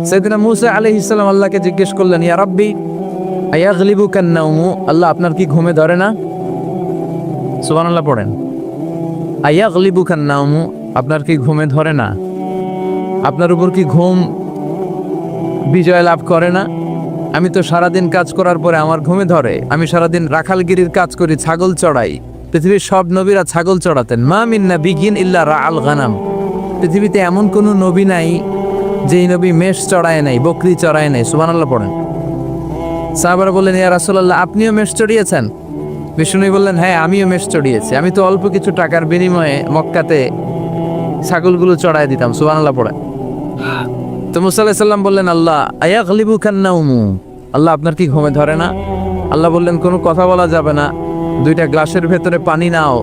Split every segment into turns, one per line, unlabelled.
সাইয়েদনা মূসা আলাইহিস সালাম আল্লাহকে জিজ্ঞেস করলেন, ইয়া রাব্বি আয়াগলিবুকান নাওমু, আল্লাহ আপনার কি ঘুমে ধরে না? সুবহানাল্লাহ পড়েন। আয়াগলিবুকান নাওমু, আপনার কি ঘুমে ধরে না? আপনার উপর কি ঘুম বিজয় লাভ করে না? আমি তো সারাদিন কাজ করার পরে আমার ঘুমে ধরে। আমি সারাদিন রাখালগিরির কাজ করি, ছাগল চড়াই। পৃথিবীর সব নবীরা ছাগল চড়াতেন। মা মিন নাবিয়্যিন ইল্লা রাআল গানাম, পৃথিবীতে এমন কোন নবী নাই যেই নবী মেষ চড়ায় নাই, বকরি চড়ায় নাই। সুবহানাল্লাহ পড়েন। সাহাবারা বললেন, ইয়া রাসূলুল্লাহ আপনিও মেষ চড়িয়েছেন? বিষ্ণু বললেন, হ্যাঁ আমিও মেষ চড়িয়েছি। আমি তো অল্প কিছু টাকার বিনিময়ে মক্কাতে ছাগলগুলো চড়ায় দিতাম। সুবহানাল্লাহ পড়েন। তো মূসা আলাইহিস সালাম বললেন, আল্লাহ আয়াগলিবুকান নাওমু, আল্লাহ আপনার কি ঘুমে ধরে না? আল্লাহ বললেন, কোনো কথা বলা যাবে না, দুইটা গ্লাসের ভেতরে পানি নাও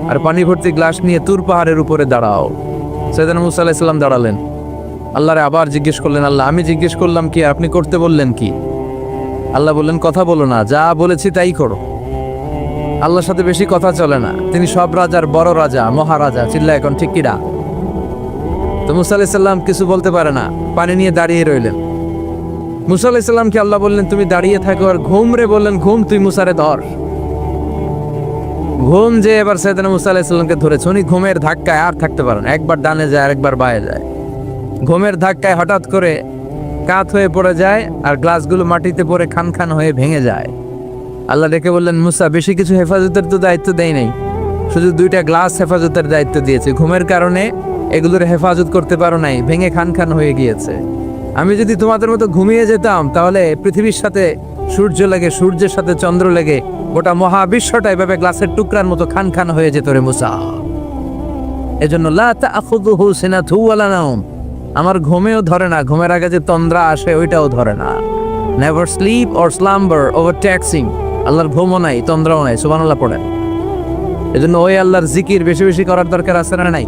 আর পানি ভর্তি গ্লাস নিয়ে তুর পাহাড়ের উপরে দাঁড়াও। সাইয়েদনা মূসা আলাইহিস সালাম দাঁড়ালেন। আল্লাহরে আবার জিজ্ঞেস করলেন, আল্লাহ আমি জিজ্ঞেস করলাম কি, আপনি করতে বললেন কি? আল্লাহ বললেন, কথা বলো না, যা বলেছি তাই করো। আল্লাহর সাথে বেশি কথা চলে না, তিনি সব রাজার বড় রাজা, মহারাজা। চিল্লা এখন ঠিক কিনা? তো মূসা আলাইহিস সালাম কিছু বলতে পারে না, পানি নিয়ে দাঁড়িয়ে রইলেন। মূসা আলাইহিস সালামকে আল্লাহ বললেন, তুমি দাঁড়িয়ে থাকো। আর ঘুম রে বললেন, ঘুম তুই মূসারে ধর। ঘুম যে এবার সাইয়েদনা মূসা আলাইহিস সালামকে ধরেছে, উনি ঘুমের ধাক্কায় আর থাকতে পারেন, একবার ডানে যায় আর একবার বাঁয়ে যায়। ঘুমের ধাক্কায় হঠাৎ করে কাত হয়ে পড়ে যায় আর গ্লাসগুলো মাটিতে পড়ে খান খান হয়ে ভেঙে যায়। আল্লাহ ডেকে বললেন, মূসা বেশি কিছু হেফাজতের তো দায়িত্ব দেয় নাই, শুধু দুইটা গ্লাস হেফাজতের দায়িত্ব দিয়েছে। ঘুমের কারণে এগুলোর হেফাজত করতে পারো নাই, ভেঙে খান খান হয়ে গিয়েছে। আমি যদি তোমাদের মতো ঘুমিয়ে যেতাম তাহলে পৃথিবীর সাথে সূর্য লেগে, সূর্যের সাথে চন্দ্র লেগে গোটা মহাবিশ্বটা এভাবে গ্লাসের টুকরার মতো খান খান হয়ে যেত রে মূসা। এজন্য লা তাখুযুহু সিনাতু ওয়ালা নাওম, আমার ঘুমেও ধরে না, ঘুমের আগে যে তন্দ্রা আসে ওইটাও ধরে না। নেভার স্লিপ অর স্লাম্বার ওভারট্যাক্সিং, আল্লাহর ঘুমও নাই, তন্দ্রাও নাই। সুবহানাল্লাহ পড়েন। এজন্য ওই আল্লাহর জিকির বেশি বেশি করার দরকার আছে না নাই?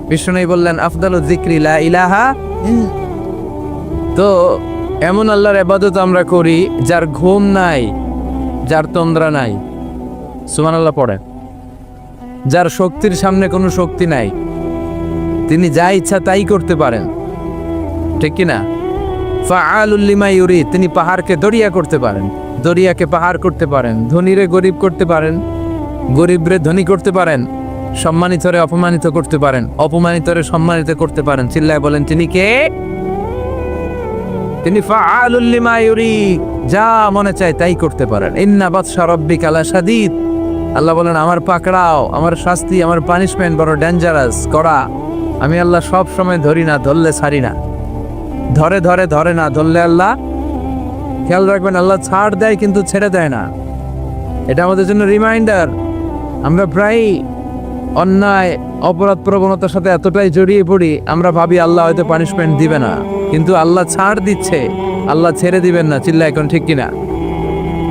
বিষ্ণু বললেন, আফদালু যিকরি লা ইলাহা। তো এমন আল্লাহর ইবাদত আমরা করি যার ঘুম নাই, যার তন্দ্রা নাই। সুবহানাল্লাহ পড়েন। যার শক্তির সামনে কোনো শক্তি নাই, তিনি যা ইচ্ছা তাই করতে পারেন, ঠিক কিনা? ফাআলুল লিমা ইউরিদ, তিনি পাহাড়কে দরিয়া করতে পারেন, দরিয়াকে পাহাড় করতে পারেন, ধনীরে গরিব করতে পারেন, গরিবরে ধনী করতে পারেন, সম্মানিতরে অপমানিত করতে পারেন, অপমানিতরে সম্মানিত করতে পারেন। চিল্লায় বলেন, তিনি কে? তিনি ফাআলুল লিমা ইউরিদ, যা মনে চায় তাই করতে পারেন। ইন্না বাতশা রাব্বিকা লাশাদীদ, আল্লাহ বলেন আমার পাকড়াও, আমার শাস্তি, আমার পানিশমেন্ট বড় ডেঞ্জারাস, কড়া। আমি আল্লাহ সব সময় ধরি না, ধরলে ছাড়ি না। ধরে ধরে ধরে না, ধরলে আল্লাহ, খেয়াল রাখবেন, আল্লাহ ছাড় দেয় কিন্তু ছেড়ে দেয় না। এটা আমাদের জন্য রিমাইন্ডার। আমরা প্রায় অন্যায় অপরাধ প্রবণতার সাথে এতটাই জড়িয়ে পড়ি, আমরা ভাবি আল্লাহ হয়তো পানিশমেন্ট দিবে না, কিন্তু আল্লাহ ছাড় দিচ্ছে, আল্লাহ ছেড়ে দিবেন না। চিল্লা এখন ঠিক কিনা?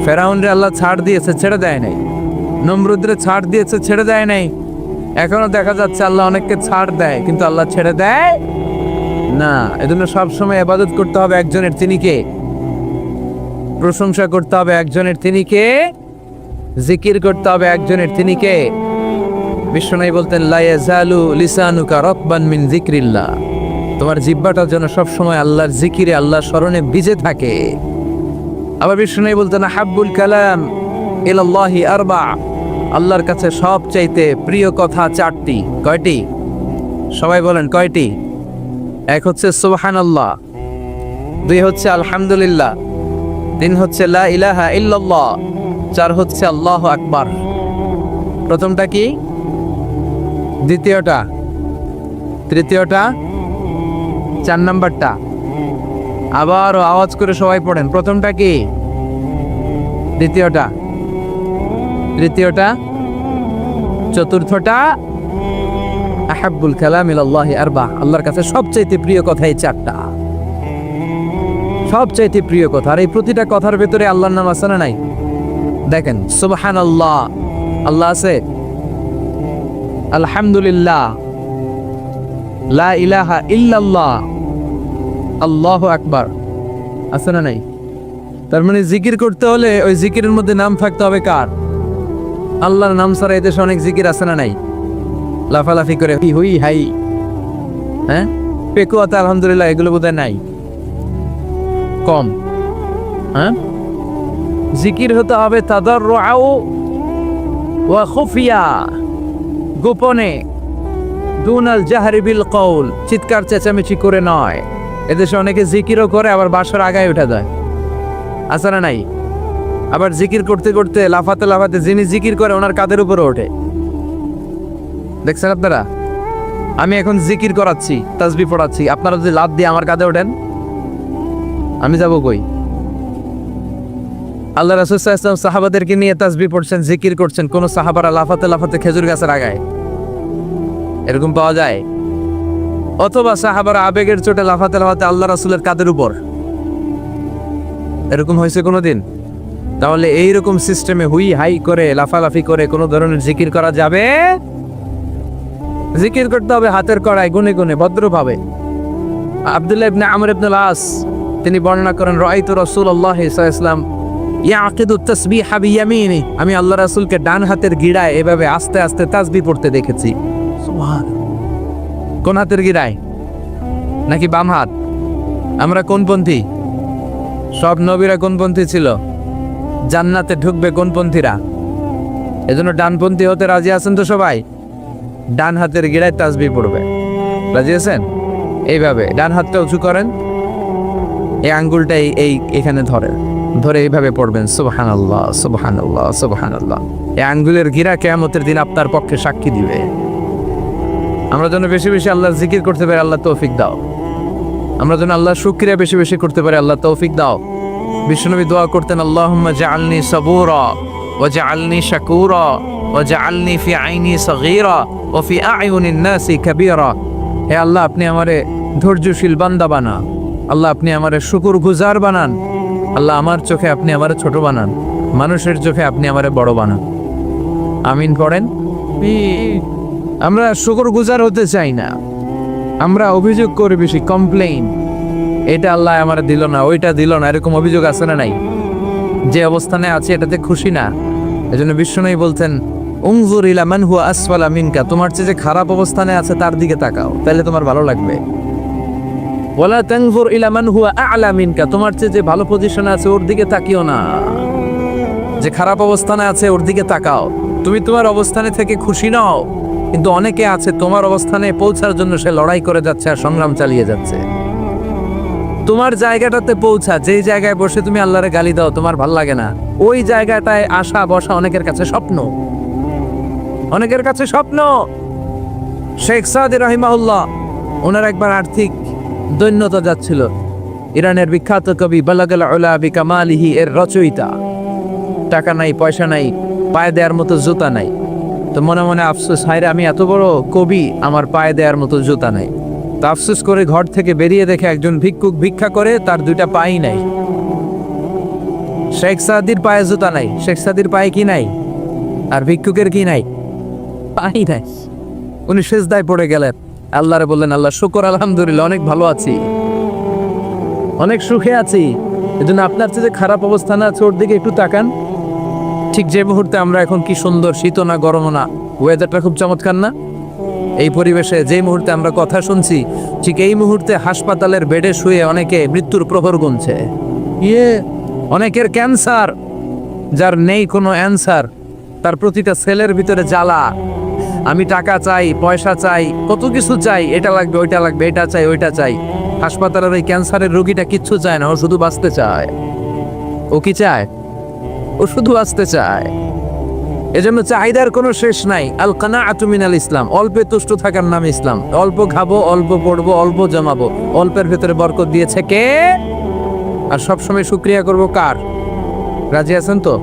ফেরাউনরে আল্লাহ ছাড় দিয়েছে, ছেড়ে দেয় নাই। নমরুদরে ছাড় দিয়েছে, ছেড়ে দেয় নাই। এখনো দেখা যাচ্ছে আল্লাহ অনেককে ছাড় দেয়, কিন্তু আল্লাহ ছেড়ে দেয় না। এজন্য সবসময় ইবাদত করতে হবে একজনের, তিনি কে? প্রশংসা করতে হবে একজনের, তিনি কে? জিকির করতে হবে একজনের, তিনি কে? বিষ্ণু বলতেন, লা ইয়াজালু লিসানুকা রাতবান মিন যিকরিল্লাহ, তোমার জিহ্বাটা যেন সবসময় আল্লাহর জিকিরে, আল্লাহর স্মরণে ভিজে থাকে। আবার বিষ্ণু বলতেন, হাব্বুল কালাম ইলাল্লাহি আরবা, আল্লাহর কাছে সবচাইতে প্রিয় কথা চারটি। কয়টি? সবাই বলেন কয়টি? এক হচ্ছে সুবহানাল্লাহ, দুই হচ্ছে আলহামদুলিল্লাহ, তিন হচ্ছে লা ইলাহা ইল্লাল্লাহ, চার হচ্ছে আল্লাহু আকবার। প্রথমটা কি? দ্বিতীয়টা? তৃতীয়টা? চার নাম্বারটা? আবার আওয়াজ করে সবাই পড়েন, প্রথমটা কি? দ্বিতীয়টা? তৃতীয়টা? চতুর্থটা? আহাব্বুল কালাম ইলাল্লাহি আরবা, আল্লাহর কাছে সবচাইতে প্রিয় কথা এই চারটা, সবচাইতে প্রিয় কথা। আর এই প্রতিটা কথার ভেতরে আল্লাহর নাম আছে না নাই? দেখেন, সুবহানাল্লাহ আল্লাহ আছে, আলহামদুলিল্লাহ, লা ইলাহা ইল্লাল্লাহ, আল্লাহু আকবার আছে না নাই? তার মানে জিকির করতে হলে ওই জিকিরের মধ্যে নাম থাকতে হবে কার? আল্লাহর নাম ছাড়া এদেশে অনেক জিকির আছে না নাই? লাফালাফি করে হি হুই হাই, হ্যাঁ, পেকুয়াতে আলহামদুলিল্লাহ এগুলো বোধহয় নাই, কম। হ্যাঁ, জিকির হতে হবে তাদাররুআ ওয়া খুফিয়া, গোপনে, দুনাল জাহরি বিল কওল, চিৎকার চেঁচামেচি করে নয়। এদেশে অনেকে জিকিরও করে আবার বাসার আগায় উঠে যায়, আছে না নাই? আবার জিকির করতে করতে লাফাতে লাফাতে যিনি জিকির করে ওনার কাঁধের উপরে ওঠে, দেখছেন আপনারা? আমি এখন জিকির করাচ্ছি, তাসবিহ পড়াচ্ছি, আপনারা যদি লাফ দিয়ে আমার কাঁধে ওঠেন, আমি যাব কই? আল্লাহ রাসূল সাল্লাল্লাহু আলাইহি ওয়াসাল্লাম সাহাবাদেরকে নিয়ে তাসবিহ পড়ছেন, জিকির করছেন, কোন সাহাবারা লাফাতে লাফাতে খেজুর গাছের আগায়, এরকম পাওয়া যায়? অথবা সাহাবারা আবেগের চোটে লাফাতে লাফাতে আল্লাহ রাসূলের কাঁধের উপর, এরকম হয়েছে কোনোদিন? তাহলে এইরকম সিস্টেমে হুই হাই করে লাফালাফি করে কোনো ধরনের জিকির করা যাবে? জিকির করতে হবে হাতের কড়ায়, গুনে গুনে, ভদ্রভাবে। আব্দুল্লাহ ইবনে আমর ইবনে আল-আস তিনি বর্ণনা করেন, রাআইতু রাসূলুল্লাহ সাল্লাল্লাহু আলাইহি ওয়াসাল্লাম ইয়াকিদু তাসবিহা বিয়ামিনি, আমি আল্লাহ রাসূলকে ডান হাতের গিরায় এভাবে আস্তে আস্তে তাসবিহ পড়তে দেখেছি। সুবহানাল্লাহ। কোন হাতের গিরায়? নাকি বাম হাত? আমরা কোনপন্থী? সব নবীরা কোনপন্থী ছিল? জান্নাতে ঢুকবে কোনপন্থীরা? এজন্য ডানপন্থী হতে রাজি আছেন তো সবাই? ডান হাতের গিরায় তাসবিহ পড়বে, রাজি আছেন? এইভাবে ডান হাতটা উঁচু করেন, এই আঙ্গুলটা এই এখানে ধরেন, ধরে এইভাবে পড়বেন সুবহানাল্লাহ সুবহানাল্লাহ সুবহানাল্লাহ। এই আঙ্গুলের গিরা কিয়ামতের দিন আপনার পক্ষে সাক্ষী দিবে। আমরা যেন বেশি বেশি আল্লাহর জিকির করতে পারি, আল্লাহ তৌফিক দাও। আমরা যেন আল্লাহর শুকরিয়া বেশি বেশি করতে পারি, আল্লাহ তৌফিক দাও। বিশ্বনবী দোয়া করতেন, আল্লাহুম্মা জাআলনি সাবুরা ওয়া জাআলনি শাকুরা ওয়া জাআলনি ফি আইনি সগীরা ওয়া ফি আ'য়ুনিন নাসি কাবীরা। হে আল্লাহ, আপনি আমারে ধৈর্যশীল বান্দা বানান। আল্লাহ, আপনি আমারে শুকরগুজার বানান। আল্লাহ, আমার চোখে আপনি আমারে ছোট বানান, মানুষের চোখে আপনি আমারে বড় বানান। আমিন পড়েন। আমরা শুকরগুজার হতে চাই না, আমরা অভিযোগ করি বেশি, কমপ্লেইন, এটা আল্লাহ আমার দিল না, ওইটা দিল না, এরকম অভিযোগ আছে না নাই? যে অবস্থানে আছে এটাতে খুশি না। এজন্য বিশ্বনবী বলতেন, উনজুর ইলা মান হুয়া আসফালা মিনকা, তোমার চেয়ে যে খারাপ অবস্থানে আছে তার দিকে তাকাও, তাহলে তোমার ভালো লাগবে। ওয়ালা তানজুর ইলা মান হুয়া আ'লা মিনকা, তোমার চেয়ে যে ভালো পজিশনে আছে ওর দিকে তাকিও না, যে খারাপ অবস্থানে আছে ওর দিকে তাকাও। তুমি তোমার অবস্থানে থেকে খুশি নাও, কিন্তু অনেকে আছে তোমার অবস্থানে পৌঁছার জন্য সে লড়াই করে যাচ্ছে আর সংগ্রাম চালিয়ে যাচ্ছে। তোমার জায়গাটাতে পৌঁছা, যেই জায়গায় বসে তুমি আল্লাহরে গালি দাও, তোমার ভাল লাগে না, ওই জায়গাটায় আসা বসা অনেকের কাছে স্বপ্ন, অনেকের কাছে স্বপ্ন। শেখ সাদি রাহিমাহুল্লাহ, ওনার একবার আর্থিক দৈন্যতা যাচ্ছিল। ইরানের বিখ্যাত কবি বালাগাল উলা বিকামালিহি এর রচয়িতা, টাকা নাই, পয়সা নাই, পায়ে দেওয়ার মতো জুতা নাই। তো মনে মনে আফসোস, হায়রে আমি এত বড় কবি, আমার পায়ে দেওয়ার মতো জুতা নাই। তো আফসোস করে ঘর থেকে বেরিয়ে দেখে একজন ভিক্ষুক ভিক্ষা করে, তার দুইটা পাই নাই। শেখ সাদির পায়ে জুতা নাই, শেখ সাদির পায়ে কি নাই? আর ভিক্ষুকের কি নাই? পাই নাই। উনি সেজদায় পড়ে গেলেন, আল্লাহরে বললেন, আল্লাহ শুকর, আলহামদুলিল্লাহ, অনেক ভালো আছি, অনেক সুখে আছি। এজন্য আপনার চেয়ে যে খারাপ অবস্থানে আছে ওর দিকে একটু তাকান। ঠিক যে মুহূর্তে আমরা এখন, কি সুন্দর, শীত না গরম না, ওয়েদারটা খুব চমৎকার না? এই পরিবেশে যে মুহূর্তে আমরা কথা শুনছি, ঠিক এই মুহূর্তে হাসপাতালের বেডে শুয়ে অনেকে মৃত্যুর প্রহর গুনছে। অনেকের ক্যান্সার, যার নেই কোনো অ্যান্সার, তার প্রতিটা সেলের ভিতরে জ্বালা। আমি টাকা চাই, পয়সা চাই, কত কিছু চাই, এটা লাগবে, ওইটা লাগবে, এটা চাই, ওইটা চাই। হাসপাতালের ওই ক্যান্সারের রোগীটা কিচ্ছু চায় না, ও শুধু বাঁচতে চায়। ও কি চায়? ও শুধু বাঁচতে চায়। এজন্য চাহিদার কোনো শেষ নাই। আল কানাআতু মিনাল ইসলাম, অল্পে তুষ্ট থাকার নাম ইসলাম। অল্প খাবো, অল্প পড়বো, অল্প জমাবো, অল্পের ভেতরে বরকত দিয়েছে কে? আর সবসময় শুকরিয়া করবো কার? রাজি আছেন তো?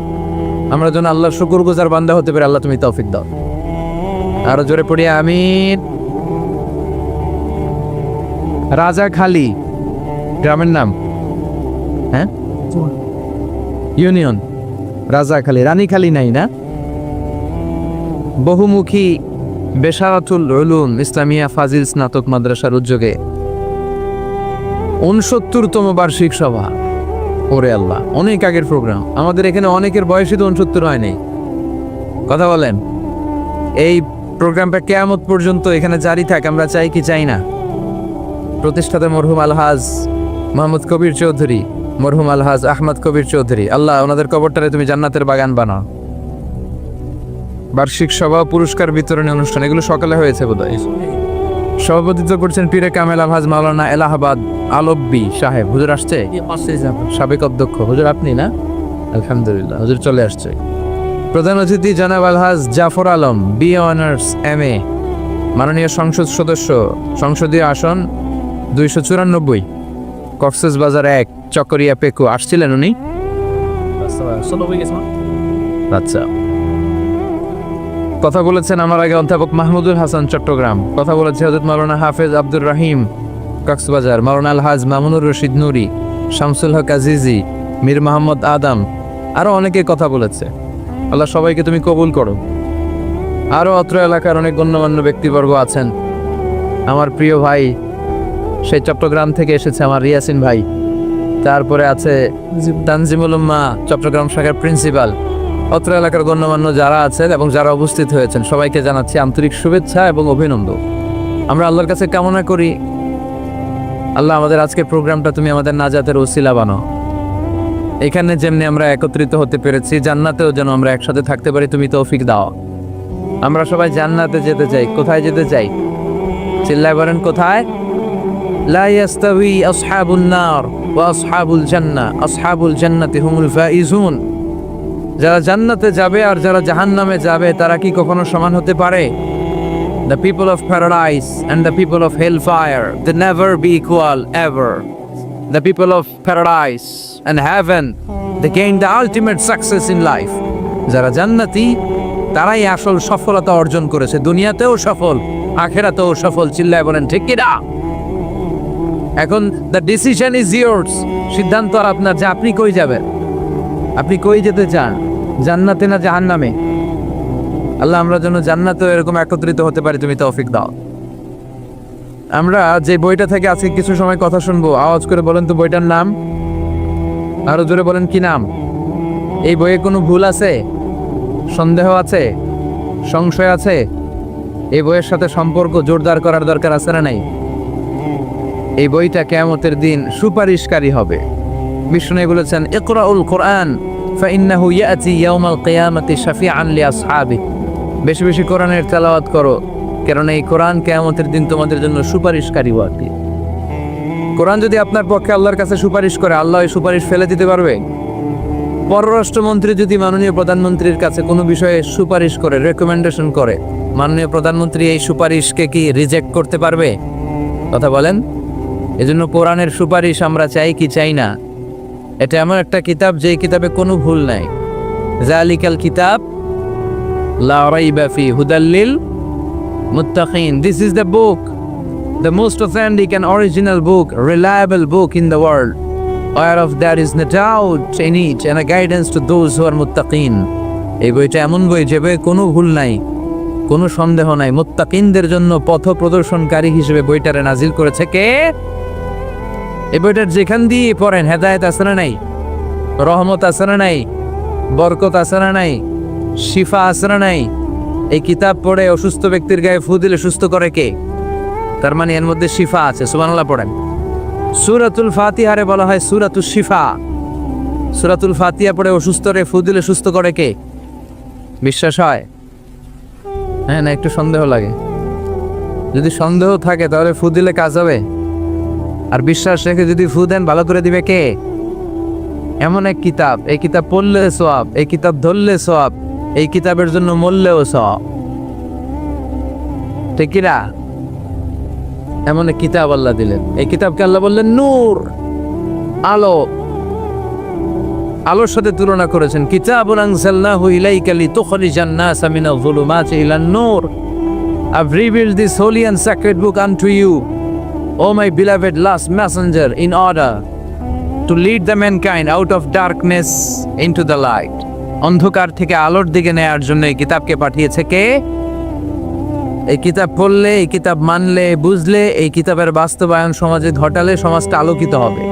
আমরা যেন আল্লাহর শুকরগুজার বান্দা হতে পারি, আল্লাহ তুমি তৌফিক দাও। আরো জোরে পড়ি আমিন। রাজাখালী গ্রামের নাম, হ্যাঁ, ইউনিয়ন রাজাখালী, রানীখালী নাই না? বহুমুখী বেসারাতুল উলুম ইসলামিয়া ফাজিল স্নাতক মাদ্রাসার উদ্যোগে 69তম বার্ষিক সভা। ওরে আল্লাহ, অনেক আগের প্রোগ্রাম। আমাদের এখানে অনেকের বয়সই তো 69 হয় নাই। কথা বলেন, এই প্রোগ্রামটা কিয়ামত পর্যন্ত এখানে জারি থাক, আমরা চাই কি চাই না? প্রতিষ্ঠাতা মরহুম আলহাজ মোহাম্মদ কবির চৌধুরী, মরহুম আলহাজ আহমদ কবির চৌধুরী, আল্লাহ ওনাদের কবরটারে তুমি জান্নাতের বাগান বানাও। বার্ষিক সভা ও পুরস্কার বিতরণী অনুষ্ঠান এগুলো সকালে হয়েছে বোধহয়। সভাপতিত্ব করছেন পীরে কামেল আলহাজ মাওলানা এলাহাবাদ আলব্বি সাহেব। হুজুর আসছে? সাবেক অধ্যক্ষ হুজুর আপনি না? আলহামদুলিল্লাহ, হুজুর চলে আসছে। প্রধান অতিথি জনাব Alhaj Jafar Alam, B honours MA, মাননীয় সংসদ সদস্য, সংসদীয় আসন 294, কক্সবাজার 1, চকরিয়া পেকু। আসছিলেন উনি? আচ্ছা। কথা বলেছেন আমার আগে অধ্যাপক মাহমুদুল হাসান, চট্টগ্রাম। কথা বলেছে হযরত মাওলানা হাফেজ আব্দুর রহিম, কক্সবাজার। মাওলানা আলহাজ মামুনুর রশিদ নুরি, শামসুল হক আজিজি, মীর মোহাম্মদ আদম, আরো অনেকে কথা বলেছে। আল্লাহ সবাইকে তুমি কবুল করো। আরো অত্র এলাকার অনেক গণ্যমান্য ব্যক্তিবর্গ আছেন। আমার প্রিয় ভাই, সেই চট্টগ্রাম থেকে এসেছে আমার রিয়াসিন ভাই। তারপরে আছে তানজিমুল উম্মাহ, চট্টগ্রাম শাখার প্রিন্সিপাল। অত্র এলাকার গণ্যমান্য যারা আছেন এবং যারা উপস্থিত হয়েছেন সবাইকে জানাচ্ছি আন্তরিক শুভেচ্ছা এবং অভিনন্দন। আমরা আল্লাহর কাছে কামনা করি, আল্লাহ আমাদের আজকের প্রোগ্রামটা তুমি আমাদের নাজাতের ওসিলা বানাও। এখানে যেমনি আমরা একত্রিত হতে পেরেছি, জান্নাতেও যেন আমরা একসাথে থাকতে পারি, তুমি তৌফিক দাও। আমরা সবাই জান্নাতে যেতে চাই। কোথায় যেতে চাই? চিল্লায় বলেন কোথায়? লা ইয়াস্তাওয়ি আসহাবুন নার ওয়া আসহাবুল জান্নাহ, আসহাবুল জান্নাতি হুমুল ফাইজুন। যারা জান্নাতে যাবে আর যারা জাহান্নামে যাবে তারা কি কখনো সমান হতে পারে? The people of paradise and the people of hellfire, they never be equal ever. The people of paradise and heaven, they gain the ultimate success in life. যারা জান্নাতি তারাই আসল সফলতা অর্জন করেছে, দুনিয়াতেও সফল, আখিরাতেও সফল। চিল্লায় বলেন ঠিক কি না? এখন the decision is yours, সিদ্ধান্ত আর আপনার যে আপনি কই যাবেন, আপনি কই যেতে চান, জান্নাতে না জাহান্নামে? আল্লাহ আমরা যেন জান্নাতেও এরকম একত্রিত হতে পারি, তুমি তৌফিক দাও। আমরা যে বইটা থেকে আজকে কিছু সময় কথা শুনবো, আওয়াজ করে বলেন তো বইটার নাম। আরো জোরে বলেন কি নাম? এই বইয়ে কোনো ভুল আছে? সন্দেহ আছে? সংশয় আছে? এই বইয়ের সাথে সম্পর্ক জোরদার করার দরকার আছে না নাই? এই বইটা কিয়ামতের দিন সুপারিশকারী হবে। বিষ্ণু বলেছেন ইকরাউল কোরআন ফাইন্নাহু ইয়াতি ইয়াউমাল কিয়ামাতি শাফিআন লিআসহাবিহি। বেশি বেশি কোরআনের তেলাওয়াত করো, কারণ এই কোরআন কিয়ামতের দিন তোমাদের জন্য সুপারিশকারী হবে। কোরআন যদি আপনার পক্ষে আল্লাহর কাছে সুপারিশ করে, আল্লাহ এই সুপারিশ ফেলে দিতে পারবে? পররাষ্ট্রমন্ত্রী যদি মাননীয় প্রধানমন্ত্রীর কাছে কোনো বিষয়ে সুপারিশ করে, রেকমেন্ডেশন করে, মাননীয় প্রধানমন্ত্রী এই সুপারিশকে কি রিজেক্ট করতে পারবে? কথা বলেন। এজন্য কোরআনের সুপারিশ আমরা চাই কি চাই না? এটা এমন একটা কিতাব যেই কিতাবে কোনো ভুল নাই। জালিকাল কিতাব লা রাইবা ফি হুদাল লিল মুত্তাকিন। This is the book, the most authentic and original book, reliable book in the world, whereof there is no doubt in it and a guidance to those who are muttaqin. এই বইটা এমন বই যে বইয়ে কোনো ভুল নাই, কোনো সন্দেহ নাই। মুত্তাকিনদের জন্য পথ প্রদর্শনকারী হিসেবে বইটারে নাজিল করেছে কে? এই বইটার যেখান দিয়ে পড়েন হেদায়েত আছে না নাই? রহমত আছে না নাই? বরকত আছে না নাই? শিফা আছে না নাই? এই কিতাব পড়ে অসুস্থ ব্যক্তির গায়ে ফু দিলে সুস্থ করে কে? তার মানে এর মধ্যে শিফা আছে। সুবহানাল্লাহ পড়েন। সূরাতুল ফাতিহারে বলা হয় সূরাতুশ শিফা। সূরাতুল ফাতিহা পড়ে অসুস্থরে ফু দিলে সুস্থ করে কে? বিশ্বাস হয়? হ্যাঁ না একটু সন্দেহ লাগে? যদি সন্দেহ থাকে তাহলে ফু দিলে কাজ হবে? আর বিশ্বাস রেখে যদি ফু দেন ভালো করে দিবে কে? এমন এক কিতাব, এই কিতাব পড়লে সওয়াব, এই কিতাব ধরলে সওয়াব, এই কিতাবের জন্য মরলেও সওয়াব। ঠিক কি না? এমন এক কিতাব আল্লাহ দিলেন। এই কিতাবকে আল্লাহ বললেন নূর, আলো। আলোর সাথে তুলনা করেছেন কিতাবুন আনজালনাহু ইলাইকা লিতুখরিজান নাসা মিনাল যুলুমাতি ইলান নূর। I've revealed this holy and sacred book unto you, O my beloved last messenger, in order to lead the mankind out of darkness into the light. অন্ধকার থেকে আলোর দিকে নেয়ার জন্য এই কিতাবকে পাঠিয়েছে কে? এই কিতাব পড়লে, এই কিতাব মানলে, বুঝলে, এই কিতাবের বাস্তবায়ন সমাজে ঘটালে সমাজটা আলোকিত হবে।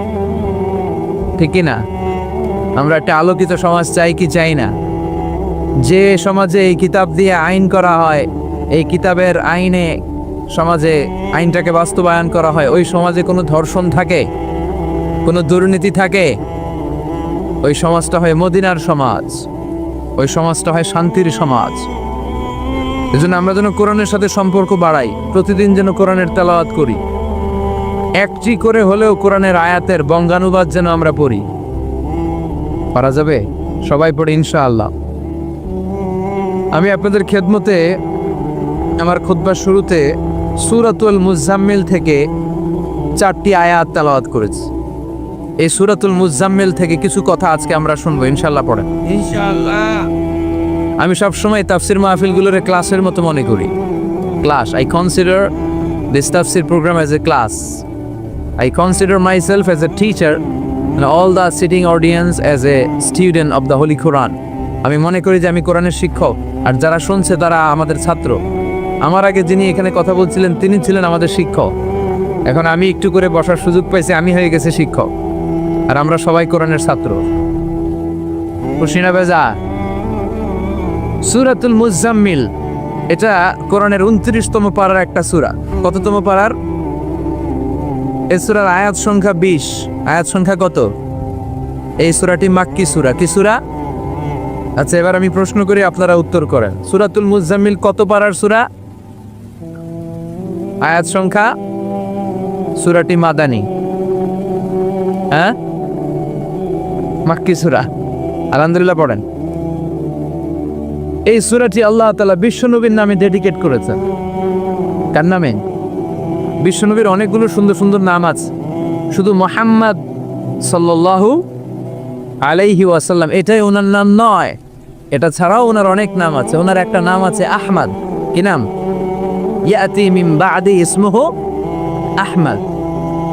ঠিক কি না? আমরা একটা আলোকিত সমাজ চাই কি চাই না? যে সমাজে এই কিতাব দিয়ে আইন করা হয়, এই কিতাবের আইনে সমাজে আইনটাকে বাস্তবায়ন করা হয়, ওই সমাজে কোনো ধর্ষণ থাকে, কোনো দুর্নীতি থাকে, ওই সমাজটা হয় মদিনার সমাজ, ওই সমাজটা হয় শান্তির সমাজ। এজন্য আমরা যেন কোরআনের সাথে সম্পর্ক বাড়াই, প্রতিদিন যেন কোরআনের তেলাওয়াত করি, একটি করে হলেও কোরআনের আয়াতের বঙ্গানুবাদ যেন আমরা পড়ি। পারা যাবে? সবাই পড়ে ইনশাআল্লাহ। আমি আপনাদের খেদমতে আমার খুতবার শুরুতে সূরাতুল মুজাম্মিল থেকে 4টি আয়াত তেলাওয়াত করেছি। এই সূরাতুল মুজাম্মিল থেকে কিছু কথা আজকে আমরা শুনবো, ইনশাআল্লাহ। পড়েন ইনশাআল্লাহ। আমি সবসময় তাফসির মাহফিলগুলোর ক্লাসের মতো মনে করি। ক্লাস, আই কনসিডার দিস তাফসির programme as a class. I consider myself as a teacher and all the sitting audience as a student of the Holy Quran. আমি মনে করি যে আমি কোরআনের শিক্ষক, আর যারা শুনছে তারা আমাদের ছাত্র। আমার আগে যিনি এখানে কথা বলছিলেন তিনি ছিলেন আমাদের শিক্ষক। এখন আমি একটু করে বসার সুযোগ পাইছি, আমি হয়ে গেছি শিক্ষক, আর আমরা সবাই কোরআনের ছাত্র। খুশি না বেজা? সূরাতুল মুজাম্মিল এটা কোরআনের 29তম পারার একটা সূরা। কততম পারার? এই সূরার আয়াত সংখ্যা 20। আয়াত সংখ্যা কত? এই সূরাটি মাক্কি সূরা। কি সূরা? আচ্ছা, এবার আমি প্রশ্ন করি, আপনারা উত্তর করেন। সূরাতুল মুজাম্মিল কত পারার সূরা? আয়াত সংখ্যা? সূরাটি মাদানী। হ্যাঁ, মাক্কি সূরা। আলহামদুলিল্লাহ, পড়েন। এই সূরাটি আল্লাহ তাআলা বিশ্বনবীর নামে ডেডিকেট করেছেন। কার নামে? বিশ্বনবীর অনেকগুলো সুন্দর সুন্দর নাম আছে, শুধু মুহাম্মদ সাল্লাল্লাহু আলাইহি ওয়াসাল্লাম এটাই ওনার নাম নয়, এটা ছাড়াও ওনার অনেক নাম আছে। ওনার একটা নাম আছে আহমদ। কি নাম? ইয়াতি মিন বাদি ইসমুহু আহমদ।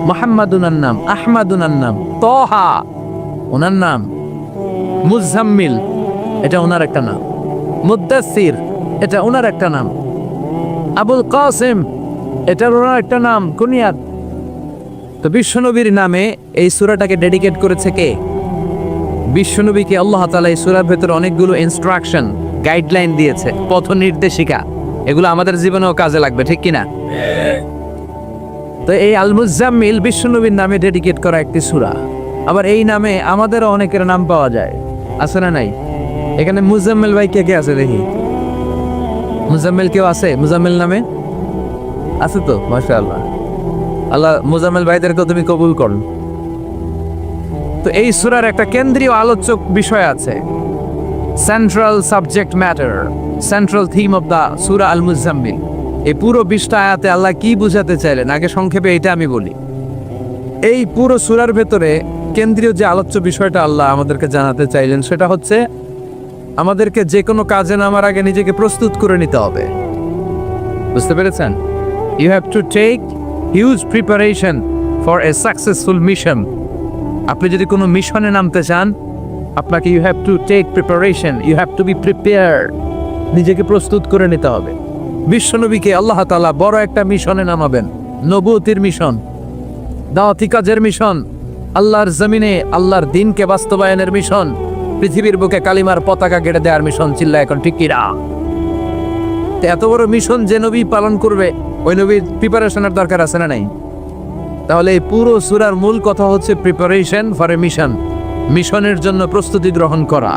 মুহাম্মদ ওনার নাম, আহমদ ওনার নাম, তাহা ওনার নাম, মুজাম্মিল এটা ওনার একটা নাম, মুদ্দাসসির এটা ওনার একটা নাম, আবুল কাসিম এটার ওনার একটা নাম, কুনিয়াত। তো বিশ্বনবীর নামে এই সূরাটাকে ডেডিকেট করেছে কে? বিশ্বনবীকে আল্লাহ তাআলা এই সূরার ভেতরে অনেকগুলো ইনস্ট্রাকশন, গাইডলাইন দিয়েছে, পথ নির্দেশিকা। এগুলো আমাদের জীবনেও কাজে লাগবে, ঠিক কিনা? তো এই আল মুজাম্মিল বিশ্বনবীর নামে ডেডিকেট করা একটি সূরা। আবার এই নামে আমাদেরও অনেকের নাম পাওয়া যায়, আছে না নাই? এখানে মুজাম্মিল ভাই কে কে আছে দেখি? মুজাম্মিল কেউ আছে মুজাম্মিল নামে? আছে তো, মাশাআল্লাহ। আল্লাহ মুজাম্মিল ভাইদেরকে তুমি কবুল করুন। তো এই সূরার একটা কেন্দ্রীয় আলোচ্য বিষয় আছে, central subject matter, central theme of the সূরা আল মুজাম্মিল। এই পুরো 20টা আয়াতে আল্লাহ কি বুঝাতে চাইলেন, আগে সংক্ষেপে এটা আমি বলি। এই পুরো সূরার ভেতরে কেন্দ্রীয় যে আলোচ্য বিষয়টা আল্লাহ আমাদেরকে জানাতে চাইলেন সেটা হচ্ছে আমাদেরকে যে কোনো কাজে নামার আগে নিজেকে প্রস্তুত করে নিতে হবে। বুঝতে পেরেছেন? You have to take huge preparation for a successful mission. আপনি যদি কোনো মিশনে নামতে চান, আপনাকে you have to take preparation, you have to be prepared. নিজেকে প্রস্তুত করে নিতে হবে। বিশ্বনবীকে আল্লাহ তাআলা বড় একটা মিশনে নামাবেন, নবুয়তির মিশন, দাওয়াতি কাজের মিশন, আল্লাহর জমিনে আল্লাহর দ্বীনকে বাস্তবায়নের মিশন, পৃথিবীর বুকে কালিমার পতাকা গেড়ে দেওয়ার মিশন। চিল্লা এখন ঠিক কিনা? এত বড় মিশন যে নবী পালন করবে, ওই নবীর প্রিপারেশনের দরকার আছে না নাই? তাহলে এই পুরো সূরার মূল কথা হচ্ছে প্রিপারেশন ফর এ মিশন, মিশনের জন্য প্রস্তুতি গ্রহণ করা।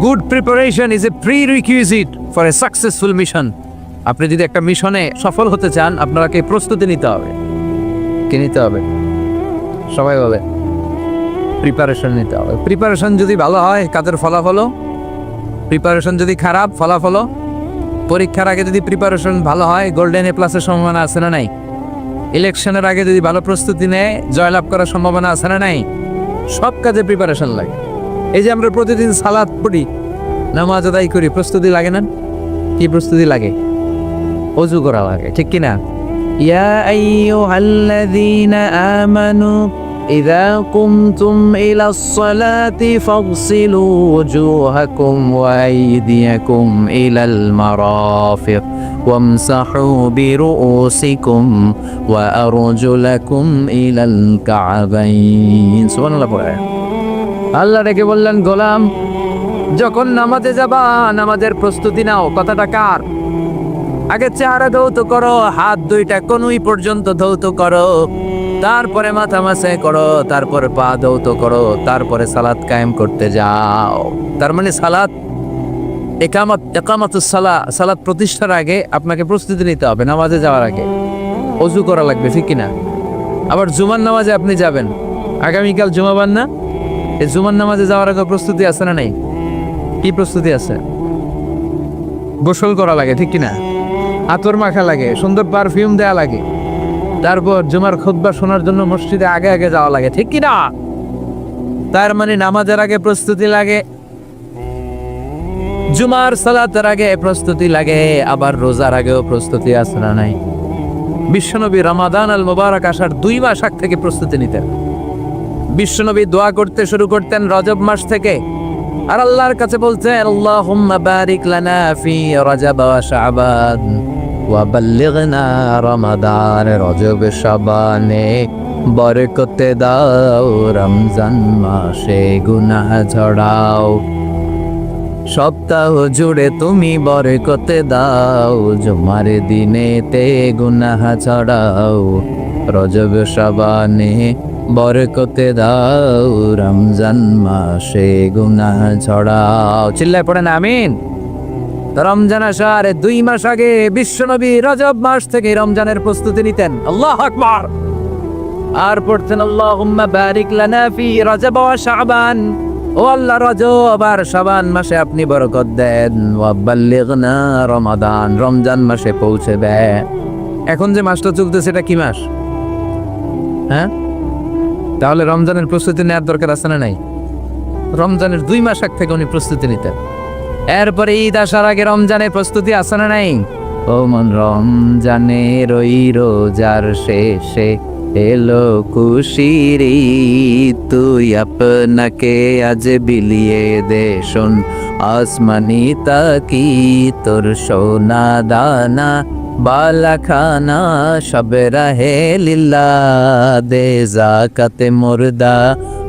Good preparation is a prerequisite for a successful mission. আপনি যদি একটা মিশনে সফল হতে চান, আপনাকে প্রস্তুতি নিতে হবে। কি নিতে হবে? সবাই বলে প্রিপারেশন নিতে হবে। প্রিপারেশন যদি ভালো হয়, কাজের ফলাফল। প্রিপারেশন যদি খারাপ, ফলাফল। পরীক্ষার আগে যদি প্রিপারেশন ভালো হয়, গোল্ডেন এ প্লাসের সম্ভাবনা আছে না নাই? ইলেকশনের আগে যদি ভালো প্রস্তুতি নেয়, জয়লাভ করার সম্ভাবনা আছে না নাই? সব কাজে প্রিপারেশন লাগে। এই যে আমরা প্রতিদিন সালাত পড়ি, নামাজ আদায় করি, প্রস্তুতি লাগে না? কি প্রস্তুতি লাগে? ওযু করা লাগে, ঠিক কিনা? ইয়া আইয়ুহাল্লাযীনা আমানু ইযা কুমতুম ইলাস সালাতি ফাগসিলু ওয়ুজুহাকুম ওয়া আইদিয়াকুম ইলাল মারাফিক ওয়ামসাহু বিরুউসিকুম ওয়া আরজুলাকুম ইলাল কা'বাইন। সুবহানাল্লাহ পড়ে আল্লাহ ডেকে বললেন, গোলাম যখন নামাজে যাবা, নামাজের প্রস্তুতি নাও। কথাটা কার? আগে চেহারা ধৌত করো, হাত দুইটা কনুই পর্যন্ত ধৌত করো, তারপরে মাথা মাসায় করো, তারপরে পা ধৌত করো, তারপরে সালাত কায়েম করতে যাও। তার মানে সালাত একামাতুস সালাত প্রতিষ্ঠার আগে আপনাকে প্রস্তুতি নিতে হবে। নামাজে যাওয়ার আগে ওযু করা লাগবে, ঠিক কিনা? আবার জুমার নামাজে আপনি যাবেন, আগামীকাল জুমাবার না, এই জুমার নামাজে যাওয়ার আগে প্রস্তুতি আছে না নাই? কি প্রস্তুতি আছে? গোসল করা লাগে, ঠিক কিনা? আতর মাখা লাগে, সুন্দর পারফিউম দেওয়া লাগে, তারপর জুমার খুতবা শোনার জন্য মসজিদে আগে আগে যাওয়া লাগে, ঠিক কিনা? তার মানে নামাজের আগে প্রস্তুতি লাগে, জুমার সালাতের আগে প্রস্তুতি লাগে, আবার রোজার আগেও প্রস্তুতি আছে না নাই? বিশ্বনবী রমাদান আল মুবারক আসার 2 মাস আগ থেকে প্রস্তুতি নিতেন। বিশ্বনবী দোয়া করতে শুরু করতেন রজব মাস থেকে, আর আল্লাহর কাছে বলতেন, আল্লাহুম্মা বারিক লানা ফি রজব ওয়া শাবান ওয়া বাল্লিগনা রমাদান। রজব শাবানে বরকতে দাও, রমজান মাসে গুনাহ ঝরাও, সপ্তাহ জুড়ে তুমি বরকতে দাও, জুমার দিনেতে গুনাহ ছড়াও, রজব শাবানে বরকতে দাও, রমজান মাসে গুনাহ ছড়াও। চিল্লায় পড়েন আমিন। রমজান আসার 2 মাস আগে বিশ্বনবী রজব মাস থেকে রমজানের প্রস্তুতি নিতেন। আল্লাহু আকবার। আর পড়তেন, আল্লাহুম্মা বারিক লানা ফি রজব ওয়া শাবান। ও আল্লাহ, রজব আর শাবান মাসে আপনি বরকত দেন, ওয়া বাল্লিগনা রমাদান, রমজান মাসে পৌঁছে দেন। এখন যে মাসটা চলতেছে এটা কি মাস? হ্যাঁ, তাহলে রমজানের প্রস্তুতি নেওয়ার দরকার আছে না নাই? রমজানের 2 মাস আগ থেকে উনি প্রস্তুতি নিতেন। এরপরে ঈদ আসার আগে রমজানের প্রস্তুতি আছে না নাই? ও মন, রমজানের ওই রোজার শেষে এলো খুশির ঈদ, তুই আপনাকে আজ বিলিয়ে দে শোন আসমানি তাকি, তোর সোনা দানা বালা খানা সব রাহে লিল্লা, দে জাকাতে মুর্দা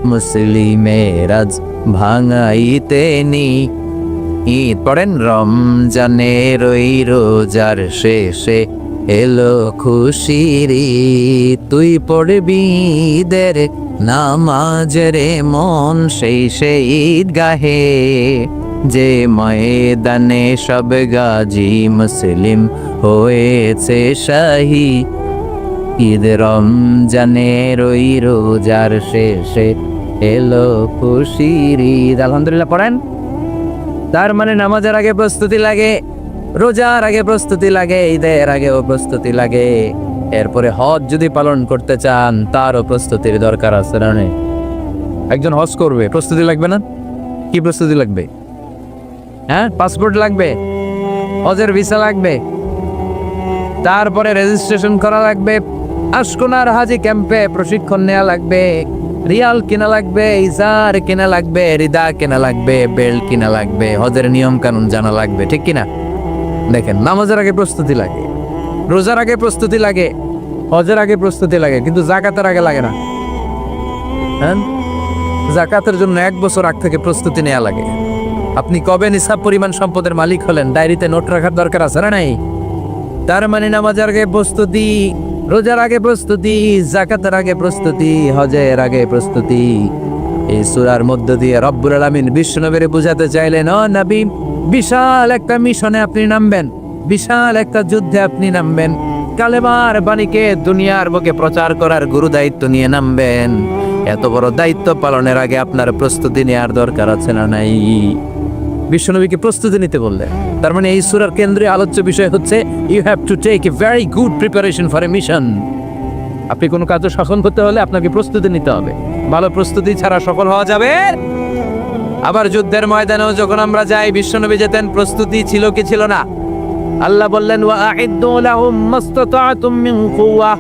মুসলিমের আজ ভাঙাইতে নি। ঈদ পড়েন, রমজানের ওই রোজার শেষে এলো খুশির ঈদ, তুই পড়বি ঈদের নামাজের মন সেই ঈদ গাহে, যে ময়দানে সব গাজী মুসলিম হয়েছে শাহী, ঈদ রমজানের ওই রোজার শেষে এলো খুশির ঈদ। আলহামদুলিল্লাহ পড়েন। তার মানে নামাজের আগে প্রস্তুতি লাগে, রোজার আগে প্রস্তুতি লাগে, ঈদের আগেও প্রস্তুতি লাগে। এরপরে হজ যদি পালন করতে চান তারও প্রস্তুতির দরকার আছে না? একজন হজ করবে, প্রস্তুতি লাগবে না? কি প্রস্তুতি লাগবে? হ্যাঁ, পাসপোর্ট লাগবে, হজের ভিসা লাগবে, তারপরে রেজিস্ট্রেশন করা লাগবে, আশকোনার হাজি ক্যাম্পে প্রশিক্ষণ নেওয়া লাগবে, রিয়াল কিনা লাগবে, ইজার কিনা লাগবে, রিদা কিনা লাগবে, বেল্ট কিনা লাগবে, হজের নিয়ম কানুন জানা লাগবে, ঠিক কিনা? দেখেন, নামাজের আগে প্রস্তুতি লাগে, রোজার আগে প্রস্তুতি লাগে, হজের আগে প্রস্তুতি লাগে, কিন্তু যাকাতের আগে লাগে না। হ্যাঁ, যাকাতের জন্য 1 বছর আগ থেকে প্রস্তুতি নেওয়া লাগে। আপনি কবে নিসাব পরিমাণ সম্পদের মালিক হলেন ডায়েরিতে নোট রাখার দরকার আছে না নাই? তার মানে নামাজের আগে প্রস্তুতি, রোজার আগে প্রস্তুতি, যাকাতের আগে প্রস্তুতি, হজের আগে প্রস্তুতি। এই সূরার মধ্য দিয়ে রব্বুল আলামিন বিশ্বনবীর বুঝাতে চাইলেন, ও নবী, বিশাল একটা মিশনে আপনি নামবেন, বিশাল একটা যুদ্ধে আপনি নামবেন, কালেমার বাণীকে দুনিয়ার বুকে প্রচার করার গুরু দায়িত্ব নিয়ে নামবেন। এত বড় দায়িত্ব পালনের আগে আপনার প্রস্তুতি নেওয়ার দরকার আছে না নাই? বিশ্বনবীকে প্রস্তুতি নিতে বললেন। তার মানে এই সূরার কেন্দ্রীয় আলোচ্য বিষয় হচ্ছে, you have to take a very good preparation for a mission. আপনি কোনো কাজে সফল হতে হলে আপনাকে প্রস্তুতি নিতে হবে। ভালো প্রস্তুতি ছাড়া সফল হওয়া যাবে? আবার যুদ্ধের ময়দানেও যখন আমরা যাই, বিশ্বনবী যেতেন, প্রস্তুতি ছিল কি ছিল না? আল্লাহ বললেন, ওয়া আ'ইদ্দু লাহুম মাসতাতা'তুম মিন কুওয়া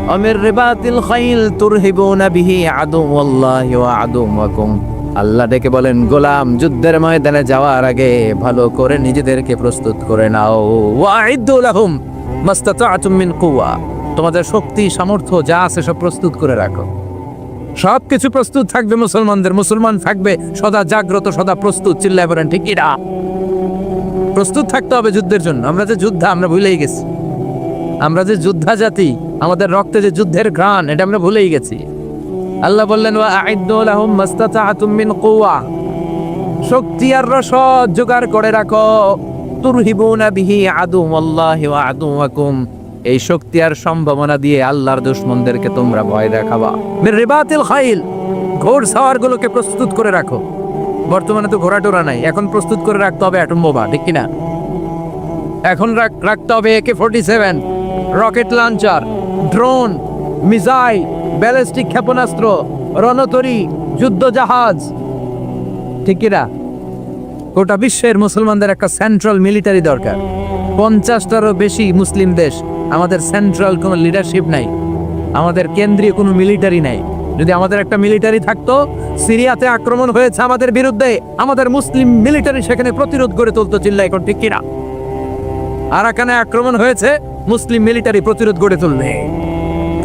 ওয়া মির রিবাতিল খাইল তুরহিবুনা বিহি আদুওয়াল্লাহি ওয়া আদুওয়াকুম। আল্লাহ ডেকে বলেন, গোলাম, যুদ্ধের ময়দানে যাওয়ার আগে ভালো করে নিজেদেরকে প্রস্তুত করে নাও। ওয়া আ'ইদ্দু লাহুম মাসতাতা'তুম মিন কুওয়া, তোমাদের শক্তি সামর্থ্য যা আছে সব প্রস্তুত করে রাখো। সবকিছু প্রস্তুত থাকবে মুসলমানদের, মুসলমান থাকবে সদা জাগ্রত, সদা প্রস্তুত। চিল্লায় বলেন ঠিক কিনা? প্রস্তুত থাকতে হবে যুদ্ধের জন্য। আমরা যে যোদ্ধা আমরা ভুলেই গেছি, আমরা যে যোদ্ধা জাতি, আমাদের রক্তে যে যুদ্ধের ঘ্রাণ এটা আমরা ভুলেই গেছি। আল্লাহ বললেন ওয়া আ'ইদ্দু লাহুম মাসতাতা'তুম মিন কুওয়া, শক্তি আর রসদ জোগাড় করে রাখো। তুরহিবুনা বিহি আদুওয়াল্লাহি ওয়া আদুওয়াকুম, এই শক্তি আর সম্ভাবনা দিয়ে আল্লাহর দুশমনদেরকে তোমরা ভয় দেখাবা। মির রিবাতিল খাইল, ঘোড়সওয়ার গুলোকে প্রস্তুত করে রাখো। বর্তমানে তো ঘোড়া টোরা নাই, এখন প্রস্তুত করে রাখতে হবে অ্যাটম বোমা, ঠিক কিনা? এখন রাখতে হবে AK-47, rocket launcher, drone, missile, ballistic ক্ষেপণাস্ত্র, রণতরী, যুদ্ধ জাহাজ, ঠিক কিনা? গোটা বিশ্বের মুসলমানদের একটা সেন্ট্রাল মিলিটারি দরকার। 50টারও বেশি মুসলিম দেশ, আমাদের সেন্ট্রাল কোনো লিডারশিপ নাই, আমাদের কেন্দ্রীয় কোনো মিলিটারি নাই। যদি আমাদের একটা মিলিটারি থাকতো, সিরিয়াতে আক্রমণ হয়েছে আমাদের বিরুদ্ধে, আমাদের মুসলিম মিলিটারি সেখানে প্রতিরোধ গড়ে তুলতো, চিল্লা এখন ঠিক কিনা? আরাকানে আক্রমণ হয়েছে, মুসলিম মিলিটারি প্রতিরোধ গড়ে তুলবে।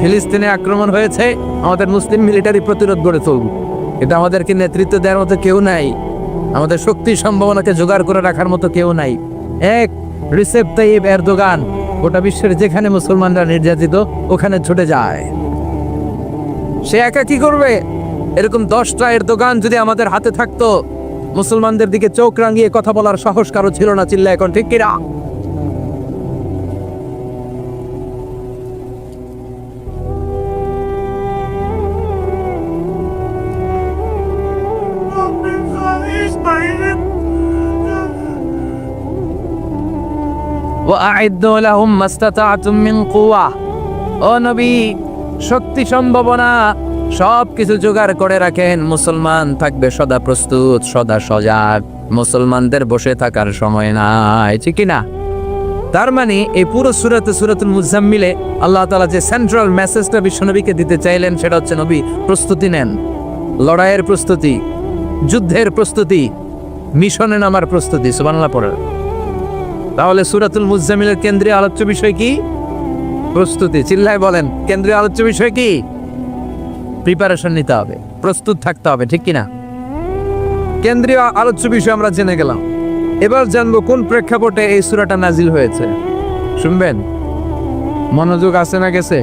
ফিলিস্তিনে আক্রমণ হয়েছে, আমাদের মুসলিম মিলিটারি প্রতিরোধ গড়ে তুলবে। কিন্তু আমাদেরকে নেতৃত্ব দেওয়ার মতো কেউ নাই, আমাদের শক্তি সম্ভাবনাকে জোগাড় করে রাখার মতো কেউ নাই। এক রিসেপ তাইয়িব এরদোগান গোটা বিশ্বের যেখানে মুসলমানরা নির্যাতিত ওখানে ছুটে যায়। সে একা কি করবে? এরকম 10টা এরদোগান যদি আমাদের হাতে থাকতো, মুসলমানদের দিকে চোখ রাঙিয়ে কথা বলার সাহস কারো ছিল না, চিল্লা এখন ঠিক কিনা? ওয়া'আইদ্দু লাহুম মাসতাতা'তুম মিন কুওয়া, ও নবী শক্তি সম্ভাবনা সব কিছু জোগাড় করে রাখেন। মুসলমান থাকবে সদা প্রস্তুত, সদা সজাগ। মুসলমানদের বসে থাকার সময় নাই, ঠিক কি না? তার মানে এই পুরো সূরাতুল মুজাম্মিলে আল্লাহ তাআলা যে সেন্ট্রাল মেসেজটা বিশ্বনবীকে দিতে চাইলেন সেটা হচ্ছে, নবী প্রস্তুতি নেন। লড়াইয়ের প্রস্তুতি, যুদ্ধের প্রস্তুতি, মিশনে নামার প্রস্তুতি। সুবহানাল্লাহ পড়েন। তাহলে সূরাতুল মুজাম্মিলের কেন্দ্রীয় আলোচ্য বিষয় কি? প্রস্তুতি। চিল্লায় বলেন, কেন্দ্রীয় আলোচ্য বিষয় কি? প্রিপারেশন নিতে হবে, প্রস্তুত থাকতে হবে, ঠিক কিনা? কেন্দ্রীয় আলোচ্য বিষয় আমরা জেনে গেলাম। এবার জানবো কোন প্রেক্ষাপটে এই সূরাটা নাজিল হয়েছে। শুনবেন? মনোযোগ আছে না গেছে?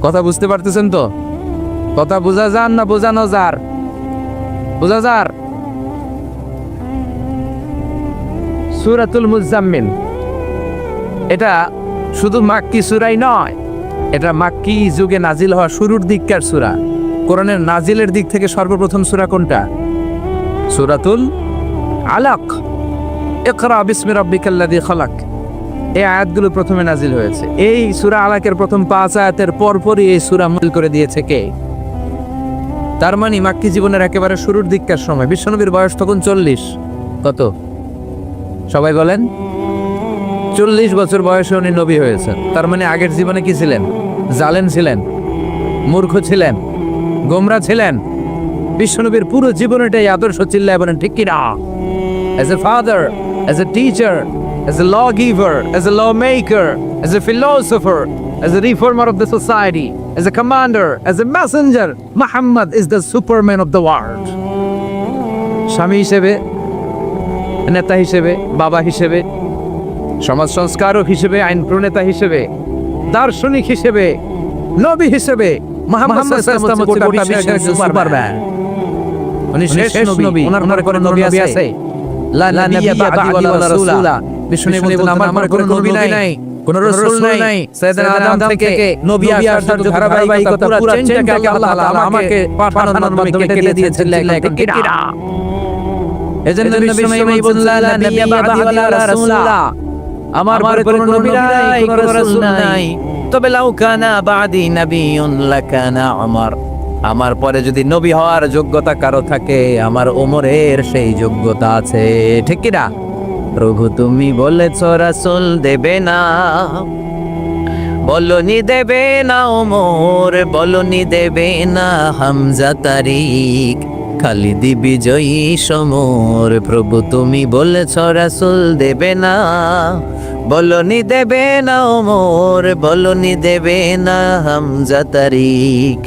কথা বুঝতে পারতেছেন তো? কথা বোঝা যান না বোঝানো যার? বোঝা যার? সূরাতুল মুজাম্মিল এটা শুধু মাক্কি সূরাই নয়, এটা মাক্কি যুগে নাজিল হওয়া শুরুর দিককার সূরা। কোরআনের নাজিলের দিক থেকে সর্বপ্রথম সূরা কোনটা? সূরাতুল আলাক। ইকরা বিসমি রাব্বিকাল্লাযী খালাক, এই আয়াতগুলো প্রথমে নাজিল হয়েছে। এই সূরা আলাকের প্রথম 5 আয়াতের পরপরই এই সূরা নাজিল করে দিয়েছে কে? তার মানে মাক্কি জীবনের একেবারে শুরুর দিককার সময়। বিশ্বনবীর বয়স তখন 40। কত? সবাই বলেন। 40 বছর বয়সে উনি নবী হয়েছেন। তার মানে আগের জীবনে কি ছিলেন? জালেম ছিলেন, মূর্খ ছিলেন, গোমরা ছিলেন। বিশ্বনবীর পুরো জীবনটাই আদর্শ, চিল্লায় বলেন ঠিক কিনা? As a father, as a teacher, as a lawgiver, as a lawmaker, as a philosopher, as a reformer of the society, as a commander, as a messenger, Muhammad is the superman of the world. স্বামী হিসেবে, নেতা হিসেবে, বাবা হিসেবে, সমাজ সংস্কারক হিসেবে, আইন প্রণেতা হিসেবে, দার্শনিক হিসেবে, নবী হিসেবে মুহাম্মদ সাল্লাল্লাহু আলাইহি ওয়াসাল্লাম গোটা বিশ্বের সুপারম্যান। উনি শেষ নবী, ওনার কোনো নবী আছে? লা নাবিয়্যা বা'দি ওয়ালা রাসূলা। বিশ্বনবী বলতেন আমার কোনো নবী নাই, কোনো রাসূল নাই। সাইয়েদনা আদম থেকে নবী আসার যত ধারাবাহিকতা পুরো চেনটাকে আল্লাহ তাআলা আমাকে পাঠানোর মাধ্যমে কেটে দিয়েছেন। কিরা এজন্য নবী সাল্লাল্লাহু বললেন লা নাবিয়্যা বা'দি ওয়ালা রাসূলা, আমার পরে কোনো নবী নাই, কোনো রাসূল নাই। তবে লাউ কানা বা'দি নাবিয়্যুন লাকানা উমর, আমার পরে যদি নবী হওয়ার যোগ্যতা কারো থাকে, আমার ওমরের সেই যোগ্যতা আছে, ঠিক কি না? প্রভু তুমি বলেছ রাসূল দেবে না, বলনি দেবে না ওমর, বলনি দেবে না হামজা তারিক, খালিদ বিজয়ী সমর। প্রভু তুমি বলেছ রাসূল দেবে না, বলনি দেবে না ওমর, বলনি দেবে না হামজা তারিক,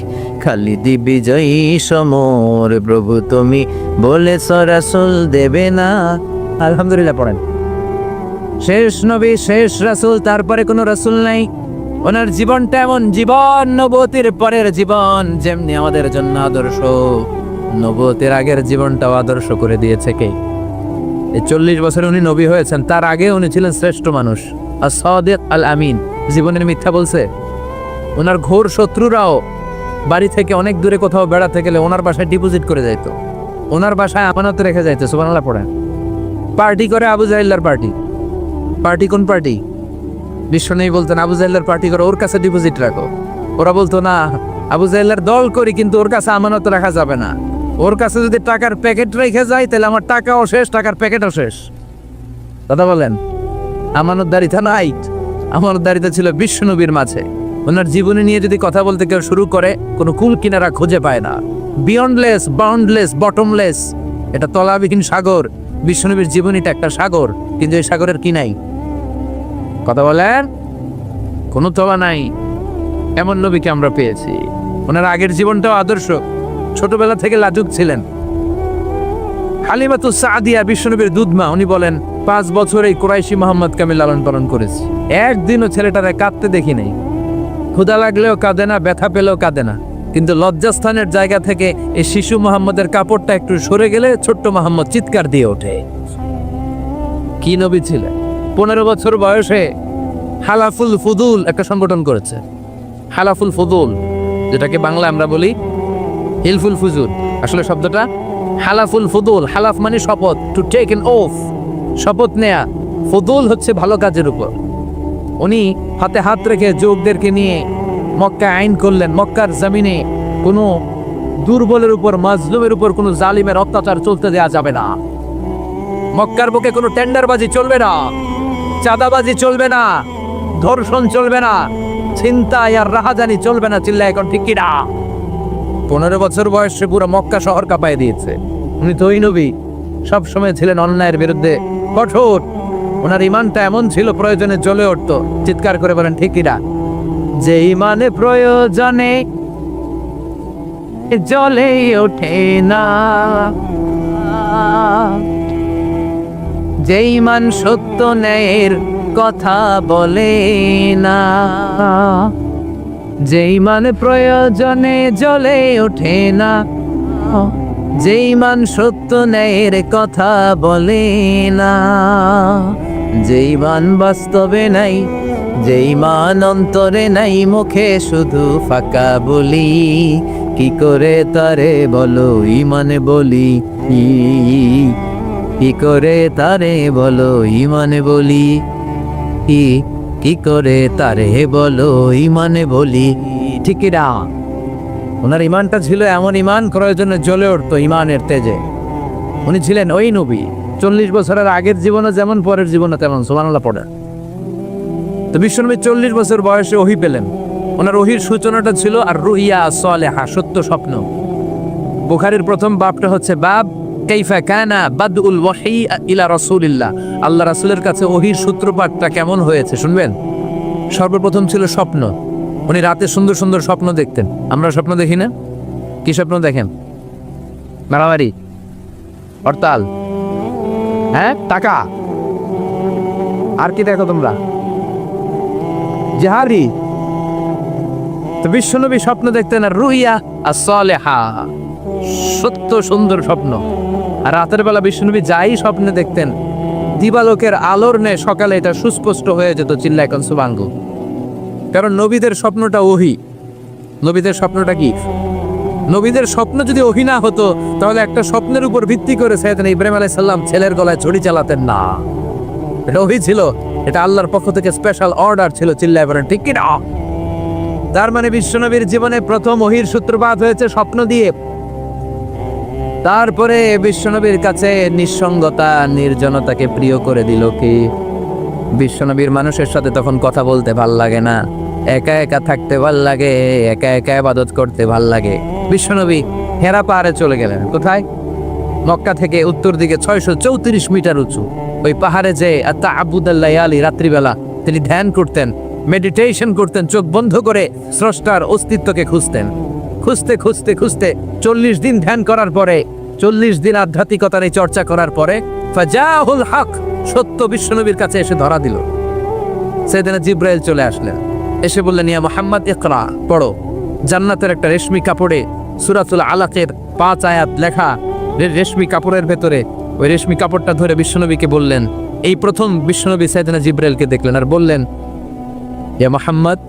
খালিদ বিজয়ী সমর। প্রভু তুমি বলেছ রাসূল দেবে না, আলহামদুলিল্লাহ পড়েন। শেষ নবী, শেষ রাসূল, তারপরে কোনো রাসূল নাই। ওনার জীবনটা এমন জীবন, নবুয়তের পরের জীবন যেমনি আমাদের জন্য আদর্শ, নবুয়তের আগের জীবনটাও আদর্শ করে দিয়েছে কে? এই 40 বছরে উনি নবী হয়েছেন, তার আগে উনি ছিলেন শ্রেষ্ঠ মানুষ, as-সাদিক আল-আমিন। জীবনের মিথ্যা বলছে। ওনার ঘোর শত্রুরাও বাড়ি থেকে অনেক দূরে কোথাও বেড়াতে গেলে ওনার বাসায় ডিপোজিট করে যাইতো, ওনার বাসায় আমানত রেখে যাইতো। সুবহানাল্লাহ পড়েন। পার্টি করে আবু জাহেলের পার্টি। পার্টি কোন পার্টি? বিশ্বনবী বলতেন আবু জাহেলের পার্টি করে, ওর কাছে ডিপোজিট রাখো। ওরা বলতো না, আবু জাহেলের দল করি কিন্তু ওর কাছে আমানত রাখা যাবে না। ওর কাছে যদি টাকার প্যাকেট রেখে যায় তাহলে আমার টাকাও শেষ, টাকার প্যাকেটও শেষ। কথা বলেন। আমানতদারিতা নাই, আমানতদারিতা ছিল বিশ্বনবীর মাঝে। ওনার জীবনী নিয়ে যদি কথা বলতে কেউ শুরু করে, কোনো কুল কিনারা খুঁজে পায় না। বিয়ন্ডলেস, বাউন্ডলেস, বটমলেস, এটা তলাবিহীন সাগর। বিশ্বনবীর জীবনীটা একটা সাগর, কিন্তু এই সাগরের কি নাই? কথা বলেন। কোনো তলা নাই। এমন নবীকে আমরা পেয়েছি। ওনার আগের জীবনটাও আদর্শ। ছোটবেলা থেকে লাজুক ছিলেন। হালিমাতুস সাদিয়া বিশ্বনবীর দুধমা, উনি বলেন 5 বছর এই কুরাইশি মোহাম্মদকে আমি লালন পালন করেছি, একদিনও ছেলেটারে কাঁদতে দেখি নাই। ক্ষুধা লাগলেও কাঁদে না, ব্যথা পেলেও কাঁদে না। কিন্তু লজ্জাস্থানের জায়গা থেকে এই শিশু মোহাম্মদের কাপড়টা একটু সরে গেলে ছোট্ট মোহাম্মদ চিৎকার দিয়ে ওঠে। কি নবী ছিলেন! 15 বছর বয়সে হালাফুল ফুদুল একটা সংগঠন করেছে। হালাফুল ফুদুল, যেটাকে বাংলা আমরা বলি হিলফুল ফুজুল। আসলে শব্দটা হালাফুল ফুদুল। হালাফ মানে শপথ, টু টেক এন ওথ, শপথ নেয়া। ফুদুল হচ্ছে ভালো কাজের উপর। উনি হাতে হাত রেখে যুবকদেরকে নিয়ে মক্কা আইন করলেন। মক্কার জমিনে কোনো দুর্বলের উপর, মাজলুমের উপর কোনো জালিমের অত্যাচার চলতে দেয়া যাবে না। মক্কার বুকে কোনো টেন্ডারবাজি চলবে না, চাঁদাবাজি চলবে না, ধর্ষণ চলবে না, ছিনতাই আর রাহাজানি চলবে না। চিল্লা এখন ঠিক কি না? 15 বছর বয়সে পুরো মক্কা শহর কাঁপায় দিয়েছে। উনি তো ওই নবী, সবসময় ছিলেন অন্যায়ের বিরুদ্ধে কঠোর। ওনার ইমানটা এমন ছিল, প্রয়োজনে জ্বলে উঠত। চিৎকার করে বলেন ঠিক কিনা? যে ইমানে প্রয়োজনে জ্বলে ওঠে না, যে ইমান সত্য ন্যায়ের কথা বলে না, যে ইমান প্রয়োজনে জ্বলে ওঠে না, যে ইমান সত্য ন্যায়ের কথা বলে না, যে ইমান বাস্তবে নাই, যে ইমান অন্তরে নাই, মুখে শুধু ফাঁকা বলি, কি করে তারে বলো ইমানে বলি, কি করে তারে বলো ইমানে বলি, কি করে তারে বলো ইমানে বলি। ঠিক না? ওনার ইমানটা ছিল এমন ইমান, প্রয়োজনে জ্বলে উঠতো ইমানের তেজে। উনি ছিলেন ওই নবী। 40 বছরের আগের জীবনে যেমন, পরের জীবনে তেমন। সুবহানাল্লাহ পড়ে। তো বিশ্বনবী 40 বছর বয়সে ওহী পেলেন। ওনার ওহীর সূচনাটা ছিল আর রুইয়া সালেহা, সত্য স্বপ্ন। বুখারীর প্রথম বাবটা হচ্ছে বাব কাইফা কানা বাদউল ওয়াহী ইলা রাসূলিল্লাহ। আল্লাহ রাসূলের কাছে ওহীর সূত্রপাতটা কেমন হয়েছে শুনবেন। সর্বপ্রথম ছিল স্বপ্ন। উনি রাতে সুন্দর সুন্দর স্বপ্ন দেখতেন। আমরা স্বপ্ন দেখি না? কি স্বপ্ন দেখেন? মারামারি, হরতাল, হ্যাঁ, টাকা। আর কি দেখো তোমরা? জিহাদি। তো বিশ্বনবী স্বপ্ন দেখতেন আর রুইয়া as-সালেহা, সত্য সুন্দর স্বপ্ন। আর রাতের বেলা বিশ্বনবী যাই স্বপ্নে দেখতেন, দিবালোকের আলোর নে সকালে এটা সুস্পষ্ট হয়ে যেত। চিল্লা এখন সুবহানাল্লাহ। কারণ নবীদের স্বপ্নটা ওহী। নবীদের স্বপ্নটা কি? নবীদের স্বপ্ন যদি ওহী না হতো তাহলে একটা স্বপ্নের উপর ভিত্তি করে সাইয়েদনা ইব্রাহিম আলাইহিস সালাম ছেলের গলায় ছুরি চালাতেন না। এটা ওহী ছিল, এটা আল্লাহর পক্ষ থেকে স্পেশাল অর্ডার ছিল। চিল্লায় বলেন ঠিক কি না? তার মানে বিশ্বনবীর জীবনে প্রথম ওহীর সূত্রপাত হয়েছে স্বপ্ন দিয়ে। তারপরে বিশ্বনবীর কাছে নিঃসঙ্গতা, নির্জনতাকে প্রিয় করে দিল কি? বিশ্বনবীর মানুষের সাথে তখন কথা বলতে ভাল লাগে না, একা একা থাকতে ভাল লাগে, একা একা ইবাদত করতে ভাল লাগে। বিশ্বনবী হেরা পাহাড়ে চলে গেলেন। কোথায়? মক্কা থেকে উত্তর দিকে 634 মিটার উঁচু ওই পাহাড়ে যে তাআব্বুদাল লায়ালি, রাত্রিবেলা তিনি ধ্যান করতেন, মেডিটেশন করতেন, চোখ বন্ধ করে স্রষ্টার অস্তিত্বকে খুঁজতেন। খুঁজতে খুঁজতে খুঁজতে 40 দিন ধ্যান করার পরে, 40 দিন আধ্যাত্মিকতার এই চর্চা করার পরে ফাজাহুল হক, সত্য বিশ্বনবীর কাছে এসে ধরা দিল। সাইয়েদনা জিবরাইল চলে আসলেন, এসে বললেন, ইয়া মুহাম্মদ ইকরা, পড়ো। জান্নাতের একটা রেশমি কাপড়ে সূরাতুল আলাকের 5 আয়াত লেখা, রেশমি কাপড়ের ভেতরে। ওই রেশমি কাপড়টা ধরে বিশ্বনবীকে বললেন, এই প্রথম বিশ্বনবী সাইয়েদনা জিবরাইলকে দেখলেন আর বললেন, ইয়া মুহাম্মদ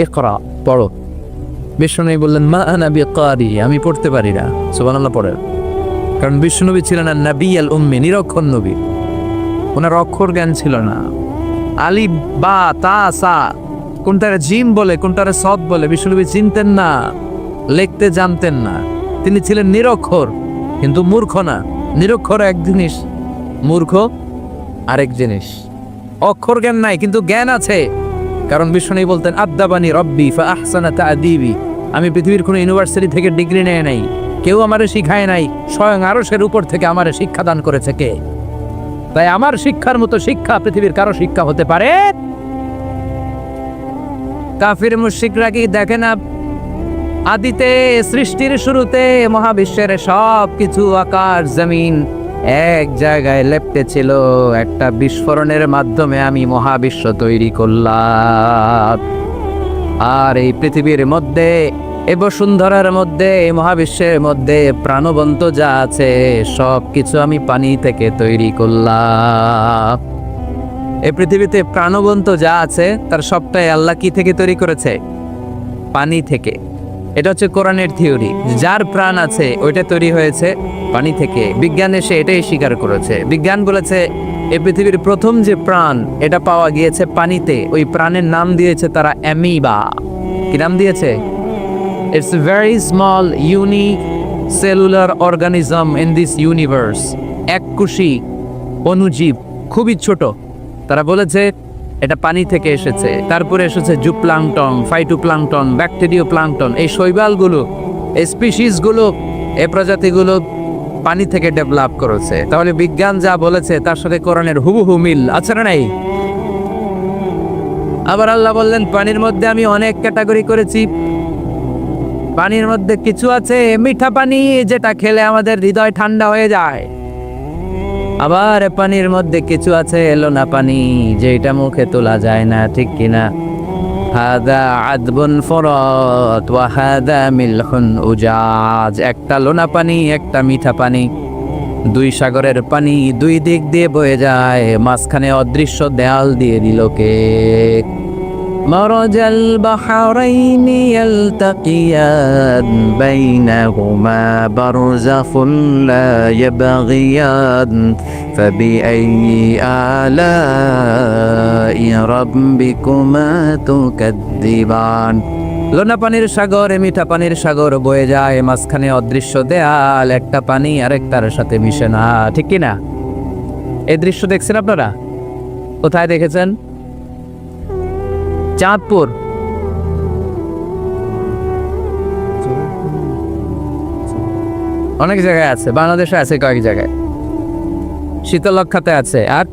ইকরা, পড়ো। বিশ্বনবী বললেন, মা আনা বিকারি, আমি পড়তে পারি না। সুবহানাল্লাহ পড়েন। কারণ বিশ্বনবী ছিলেন না নবী আল উম্মি, নিরক্ষর নবী। ওনার অক্ষর জ্ঞান ছিল না। আলিফ বা তা সা, কোনটারে জিম বলে কোনটারে সদ বলে বিশ্বনবী চিনতেন না, লিখতে জানতেন না। তিনি ছিলেন নিরক্ষর, কিন্তু মূর্খ না। নিরক্ষর এক জিনিস, মূর্খ আরেক জিনিস। অক্ষর জ্ঞান নাই কিন্তু জ্ঞান আছে। কারণ বিশ্বনবী বলতেন, আদ্দাবানি রব্বি ফা আহসানা তা'দীবি, আমি পৃথিবীর কোনো ইউনিভার্সিটি থেকে ডিগ্রি নেয় নাই, কেউ আমারে শিখায় নাই, স্বয়ং আরশের উপর থেকে আমারে শিক্ষা দান করেছে কে? তাই আমার শিক্ষার মতো শিক্ষা পৃথিবীর কারো শিক্ষা হতে পারে? কাফির মুশরিকরা কি দেখে না, আদিতে সৃষ্টির শুরুতে মহাবিশ্বের সব কিছু আকাশ জমিন এক জায়গায় লেপ্টে ছিল, একটা বিস্ফোরণের মাধ্যমে আমি মহাবিশ্ব তৈরি করলাম। আর এই পৃথিবীর মধ্যে, এই বসুন্ধরার মধ্যে, এই মহাবিশ্বের মধ্যে প্রাণবন্ত যা আছে সব কিছু আমি পানি থেকে তৈরি করলাম। এই পৃথিবীতে প্রাণবন্ত যা আছে তার সবটাই আল্লাহ কি থেকে তৈরি করেছে? পানি থেকে। এটা হচ্ছে কোরআনের থিওরি। যার প্রাণ আছে ওইটা তৈরি হয়েছে পানি থেকে। বিজ্ঞান এসে এটাই স্বীকার করেছে। বিজ্ঞান বলেছে এই পৃথিবীর প্রথম যে প্রাণ এটা পাওয়া গিয়েছে পানিতে। ওই প্রাণের নাম দিয়েছে তারা অ্যামিবা। কি নাম দিয়েছে? It's a very small unicellular organism in this universe. এককোষী অণুজীব, খুবই ছোট। তারা বলেছে এটা পানি থেকে এসেছে। তারপরে এসেছে জুপ্লাঙ্কটন, ফাইটোপ্লাঙ্কটন, ব্যাকটেরিয়া প্লাঙ্কটন। এই শৈবালগুলো, এই স্পিসিসগুলো, এই প্রজাতিগুলো পানি থেকে ডেভেলপ করেছে। তাহলে বিজ্ঞান যা বলেছে তার সাথে কোরআনের হুবহু মিল আছে না নাই? আবার আল্লাহ বললেন, পানির মধ্যে আমি অনেক ক্যাটাগরি করেছি। পানির মধ্যে কিছু আছে মিঠা পানি, যেটা খেলে আমাদের হৃদয় ঠান্ডা হয়ে যায়। আবার পানির মধ্যে কিছু আছে লোনা পানি, যেটা মুখে তোলা যায় না, ঠিক কিনা? হাদা আদবুন ফুরাত ওয়া হাদা মিলহুন উজাজ। একটা লোনা পানি, একটা মিঠা পানি, দুই সাগরের পানি দুই দিক দিয়ে বয়ে যায়, মাঝখানে অদৃশ্য দেয়াল দিয়ে দিল কে? মারাজাল বাহরাইনি ইয়ালতাকিয়ান বাইনাহুমা বারযাখুন লা ইয়াবগিয়ান ফাবিআইয়ি আলাই রাব্বিকুমা তুকাদ্দিবান। লোনা পানির সাগর, মিঠা পানির সাগর বয়ে যায়, মাঝখানে অদৃশ্য দেয়াল, একটা পানি আরেকটার সাথে মিশে না, ঠিক কি না? এই দৃশ্য দেখছেন আপনারা? কোথায় দেখেছেন? চাঁদপুর। অনেক জায়গায় আছে, বাংলাদেশে আছে কয়েক জায়গায়। শীতলক্ষাতে আছে, আর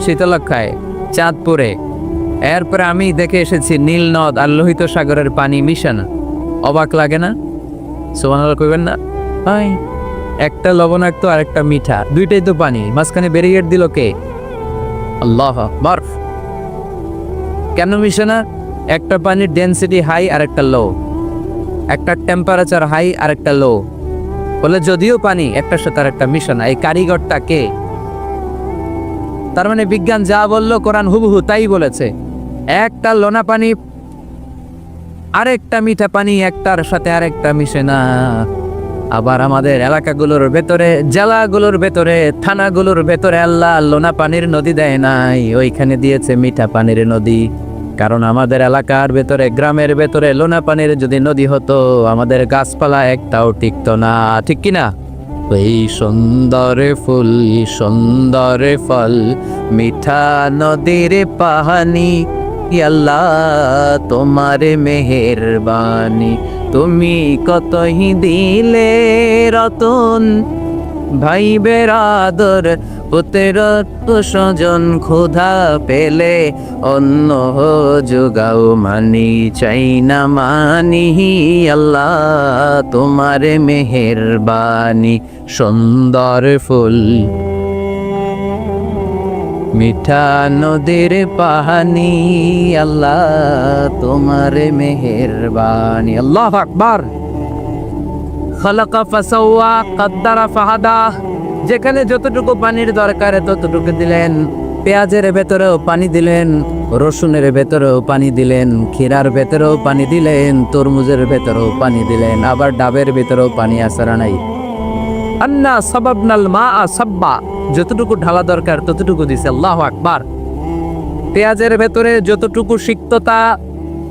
শীতলক্ষায়, চাঁদপুরে। এরপরে আমি দেখে এসেছি নীল নদ আর লোহিত সাগরের পানি মিশানো। অবাক লাগে না? সুবহানাল্লাহ কইবেন না? ভাই, একটা লবণাক্ত আর একটা মিঠা, দুইটাই তো পানি, মাঝখানে ব্যারিকেড দিল কে? আল্লাহ। বরফ কেন মিশে না? একটা পানির ডেনসিটি হাই আর একটা লো, একটা টেম্পারেচার হাই আর একটা লো, বলে যদিও পানি একটার সাথে আর একটা মিশে না। এই কারিগরটা কে? তার মানে বিজ্ঞান যা বললো কোরআন হুবহু তাই বলেছে। একটা লোনা পানি আরেকটা মিঠা পানি, একটার সাথে আরেকটা মিশে না। আবার আমাদের এলাকাগুলোর ভেতরে, জেলাগুলোর ভেতরে, থানাগুলোর ভেতরে আল্লাহ লোনা পানির নদী দেয় নাই, ওইখানে দিয়েছে মিঠা পানির নদী। কারণ আমাদের এলাকার ভেতরে, গ্রামের ভেতরে লোনা পানির যদি নদী হতো, আমাদের গাছপালা একটাও টিকতো না, ঠিক কিনা? এই সুন্দর ফুল, সুন্দর ফল, মিঠা নদীর পাহানি, আল্লাহ তোমার মেহেরবানি। তুমি কতই দিলে রতন, ভাই বেরাদর পুত্র স্বজন ক্ষুধা পেলে অন্য যোগাও মানি চাই না মানি আল্লাহ তোমার মেহেরবানি সুন্দর ফুল মিঠা নদীর পাহানি আল্লাহ তোমার মেহেরবানি আল্লাহু আকবার খালাকা ফাসাওয়া কাদ্দারা ফাহাদা যেখানে যতটুকু পানির দরকার ততটুকু দিলেন পেঁয়াজের ভেতরেও পানি দিলেন রসুনের ভেতরেও পানি দিলেন ক্ষীরার ভেতরেও পানি দিলেন তরমুজের ভেতরেও পানি দিলেন আবার ডাবের ভেতরেও পানি আসারা নাই আন্না সাবাবনাল মা সাব্বা যতটুকু ঢালা দরকার ততটুকু দিছে আল্লাহু আকবার পেঁয়াজের ভেতরে যতটুকু সিক্ততা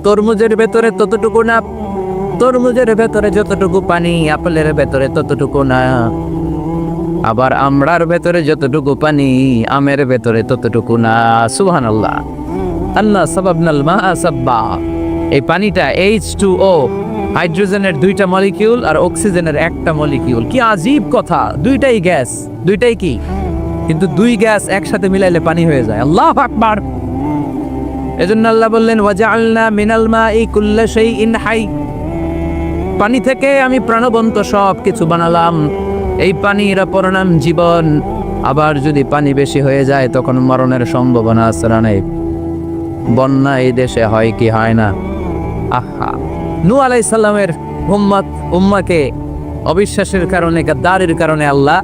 তরমুজের ভেতরে ততটুকু না তরমুজের ভেতরে যতটুকু পানি আপেলের ভেতরে ততটুকু না আবার আমড়ার ভেতরে যতটুকু পানি আমের ভেতরে ততটুকু না সুবহানাল্লাহ আল্লাহ সাবাবনাল মা সাব্বা এই পানিটা H2O হাইড্রোজেনের দুইটা মলিকিউল আর অক্সিজেনের একটা মলিকিউল কি আজীব কথা দুইটাই গ্যাস দুইটাই কি কিন্তু দুই গ্যাস একসাথে মিলাইলে পানি হয়ে যায় আল্লাহু আকবার এজন্য আল্লাহ বললেন ওয়াজআলনা মিনাল মাই কুল্লা শাইইন হাই পানি থেকে আমি প্রাণবন্ত সব কিছু বানালাম এই পানির অপর নাম জীবন আবার যদি পানি বেশি হয়ে যায় তখন মরণের সম্ভাবনা আছে না নাই বন্যা এই দেশে হয় কি হয় না আহা নূহ আলাইহিস সালামের উম্মাকে অবিশ্বাসের কারণে গাদ্দারির কারণে আল্লাহ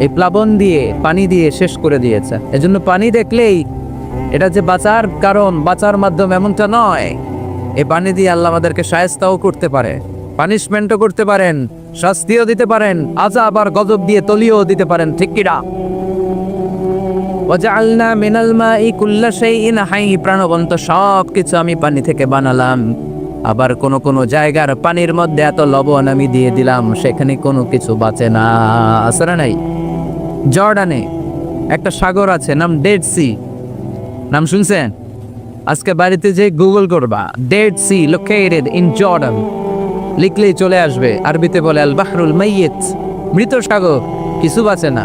এই প্লাবন দিয়ে পানি দিয়ে শেষ করে দিয়েছে এজন্য পানি দেখলেই এটা যে বাঁচার কারণ বাঁচার মাধ্যম এমনটা নয় এই পানি দিয়ে আল্লাহ আমাদেরকে শায়েস্তাও করতে পারে পানিশমেন্টও করতে পারেন শাস্তিও দিতে পারেন আযাব আর গজব দিয়ে তলিয়েও দিতে পারেন ঠিক কি না ওয়াজআলনা মিনাল মাই কুল্লা শাইইন হাই প্রাণবন্ত সব কিছু আমি পানি থেকে বানালাম আবার কোন জায়গার পানির মধ্যে এত লবণ আমি দিয়ে দিলাম সেখানে কোনো কিছু বাঁচে না আসলে নাই জর্ডানে একটা সাগর আছে নাম ডেড সি নাম শুনছেন আজকে বাড়িতে যে গুগল করবা Dead Sea located in Jordan লিখলেই চলে আসবে আরবিতে বলে আল বাহরুল মাইয়িত মৃত সাগর কিছু বাঁচে না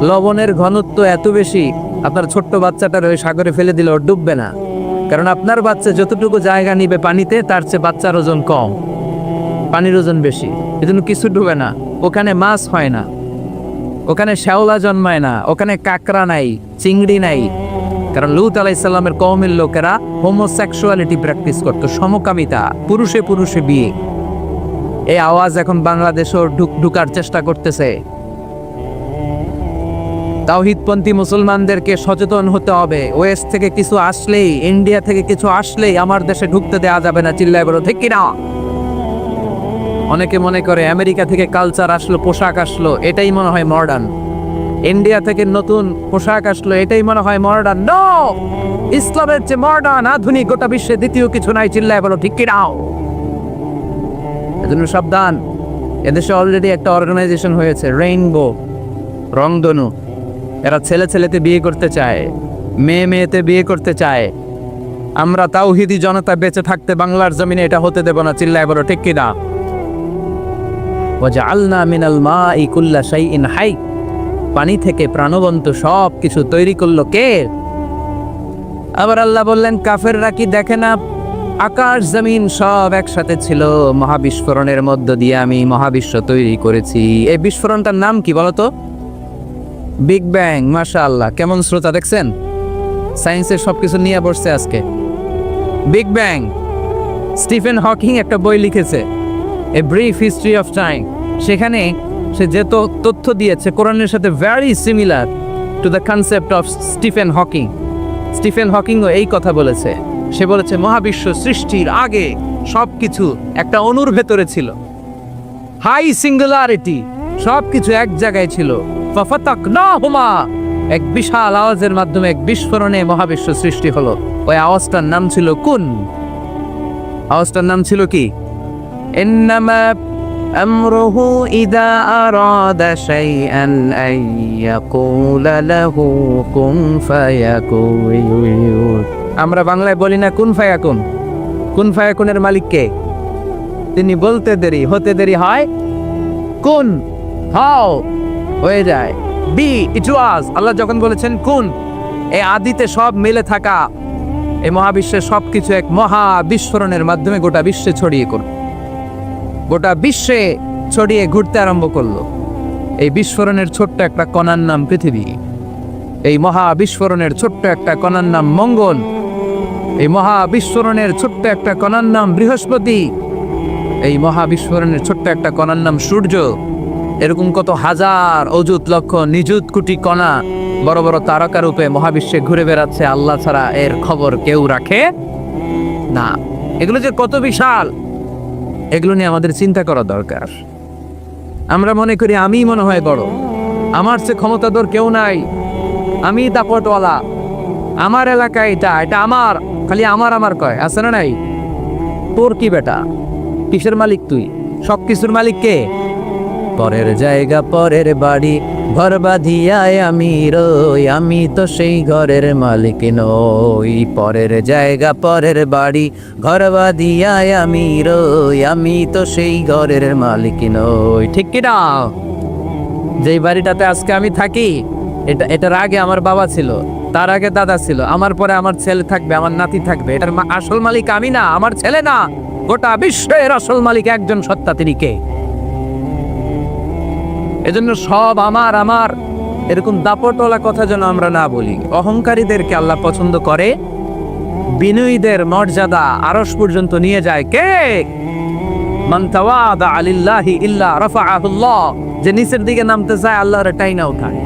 লবণের ঘনত্ব এত বেশি আপনার ছোট্ট বাচ্চাটার ওই সাগরে ফেলে দিলে ওর ডুববে না কারণ আপনার বাচ্চা যতটুকু জায়গা নিবে পানিতে তার চেয়ে বাচ্চার ওজন কম পানির ওজন বেশি এজন্য কিছু ডুবে না ওখানে মাছ হয় না ওখানে শ্যাওলা জন্মায় না ওখানে কাকড়া নাই চিংড়ি নাই কারণ লূত আলাইহিস সালামের কওমের লোকেরা হোমোসেক্সুয়ালিটি প্র্যাকটিস করতো সমকামিতা পুরুষে পুরুষে বিয়ে এই আওয়াজ এখন বাংলাদেশও ঢুকার চেষ্টা করতেছে তাওহীদপন্থী মুসলমানদেরকে সচেতন হতে হবে ওয়েস্ট থেকে কিছু আসলেই ইন্ডিয়া থেকে কিছু আসলেই আমার দেশে ঢুকতে দেওয়া যাবে না চিল্লায় বলো ঠিক কিনা অনেকে মনে করে আমেরিকা থেকে কালচার আসলো পোশাক আসলো এটাই মনে হয় মডার্ন ইন্ডিয়া থেকে নতুন পোশাক আসলো এটাই মনে হয় মডার্ন নো ইসলামের চেয়ে মডার্ন আধুনিক গোটা বিশ্বে দ্বিতীয় কিছু নাই চিল্লায় বলো ঠিক কিনা এজন্য সাবধান এদেশে অলরেডি একটা অর্গানাইজেশন হয়েছে রেইনবো রংধনু এরা ছেলে ছেলেতে বিয়ে করতে চায় মেয়ে মেয়েতে বিয়ে করতে চায় আমরা তাওহীদি জনতা বেঁচে থাকতে বাংলার জমিনে এটা হতে দেব না চিল্লায় বলো ঠিক কিনা ওয়াজআলনা মিনাল মাই কুল্লা শাইইন হাই পানি থেকে প্রাণবন্ত সব কিছু তৈরি করলো কে আবার আল্লাহ বললেন কাফেররা কি দেখে না আকাশ জমিন সব একসাথে ছিল মহাবিস্ফোরণের মধ্য দিয়ে আমি মহাবিশ্ব তৈরি করেছি এই বিস্ফোরণটার নাম কি বলতো বিগ ব্যাং মাশাআল্লাহ কেমন শ্রোতা দেখছেন সায়েন্সের সবকিছু নিয়ে বসছে আজকে বিগ ব্যাং স্টিফেন হকিং একটা বই লিখেছে a brief history of time সেখানে সে যে তথ্য দিয়েছে কোরআনের সাথে very similar to the concept of Stephen হকিংও এই কথা বলেছে সে বলেছে মহাবিশ্ব সৃষ্টির আগে সবকিছু একটা অণুর ভেতরে ছিল হাই সিঙ্গুলারিটি সবকিছু এক জায়গায় ছিল ফাফাতাকনাহুমা এক বিশাল আওয়াজের মাধ্যমে এক বিস্ফোরণে মহাবিশ্ব সৃষ্টি হলো ওই আওয়াজটার নাম ছিল কুন আওয়াজটার নাম ছিল কি ইন্নামা আমরুহু ইযা আরাদা শাইআন আন ইয়াকুলা লাহু কুন ফায়াকুন আমরা বাংলায় বলি না কুন ফায়াকুনের মালিক কে তিনি বলতে দেরি হতে দেরি হয় কুন হাও হয়ে যায়। বি ইট ওয়াজ, আল্লাহ যখন বলেছেন কুন, এই আদিতে সব মিলে থাকা এই মহাবিশ্বের সবকিছু এক মহা বিস্ফোরণের মাধ্যমে গোটা বিশ্বে ছড়িয়ে করল, গোটা বিশ্বে ছড়িয়ে ঘুরতে আরম্ভ করলো। এই বিস্ফোরণের ছোট্ট একটা কণার নাম পৃথিবী, এই মহা বিস্ফোরণের ছোট্ট একটা কণার নাম মঙ্গল, এই মহা বিস্ফোরণের ছোট্ট একটা কণার নাম বৃহস্পতি, এই মহা বিস্ফোরণের ছোট্ট একটা কণার নাম সূর্য। এরকম কত হাজার অযুত লক্ষ নিযুত কোটি কণা বড় বড় তারকা রূপে মহাবিশ্বে ঘুরে বেড়াচ্ছে, আল্লাহ ছাড়া এর খবর কেউ রাখে না। এগুলো যে কত বিশাল, এগুলো নিয়ে আমাদের চিন্তা করা দরকার। আমরা মনে করি আমি মনে হয় বড়, আমার চেয়ে ক্ষমতাধর কেউ নাই, আমি দাপটওয়ালা, আমার এলাকা এটা এটা আমার, খালি আমার আমার কয়, আছে না নাই? তোর কি বেটা, কিসের মালিক তুই? সব কিছুর মালিক কে? পরের জায়গা পরের বাড়ি ঘর বাঁধিয়ায় আমি রই, আমি তো সেই ঘরের মালিক নই। পরের জায়গা পরের বাড়ি ঘর বাঁধিয়ায় আমি রই, আমি তো সেই ঘরের মালিক নই। ঠিক কি না? যেই বাড়িটাতে আজকে আমি থাকি, এটার আগে আমার বাবা ছিল, তার আগে দাদা ছিল, আমার পরে আমার ছেলে থাকবে, আমার নাতি থাকবে। এটার আসল মালিক আমি না, আমার ছেলে না, গোটা বিশ্বের আসল মালিক একজন সত্তা, তিনি কে? এজন্য সব আমার আমার এরকম দাপটওয়ালা কথা যেন আমরা না বলি। অহংকারীদেরকে আল্লাহ পছন্দ করে, বিনয়ীদের মর্যাদা আরশ পর্যন্ত নিয়ে যায় কে? মান তাওয়াদা লিল্লাহি ইল্লা রাফাআহুল্লাহ, যে নিচের দিকে নামতে চায় আল্লাহর টাইনা উঠায়।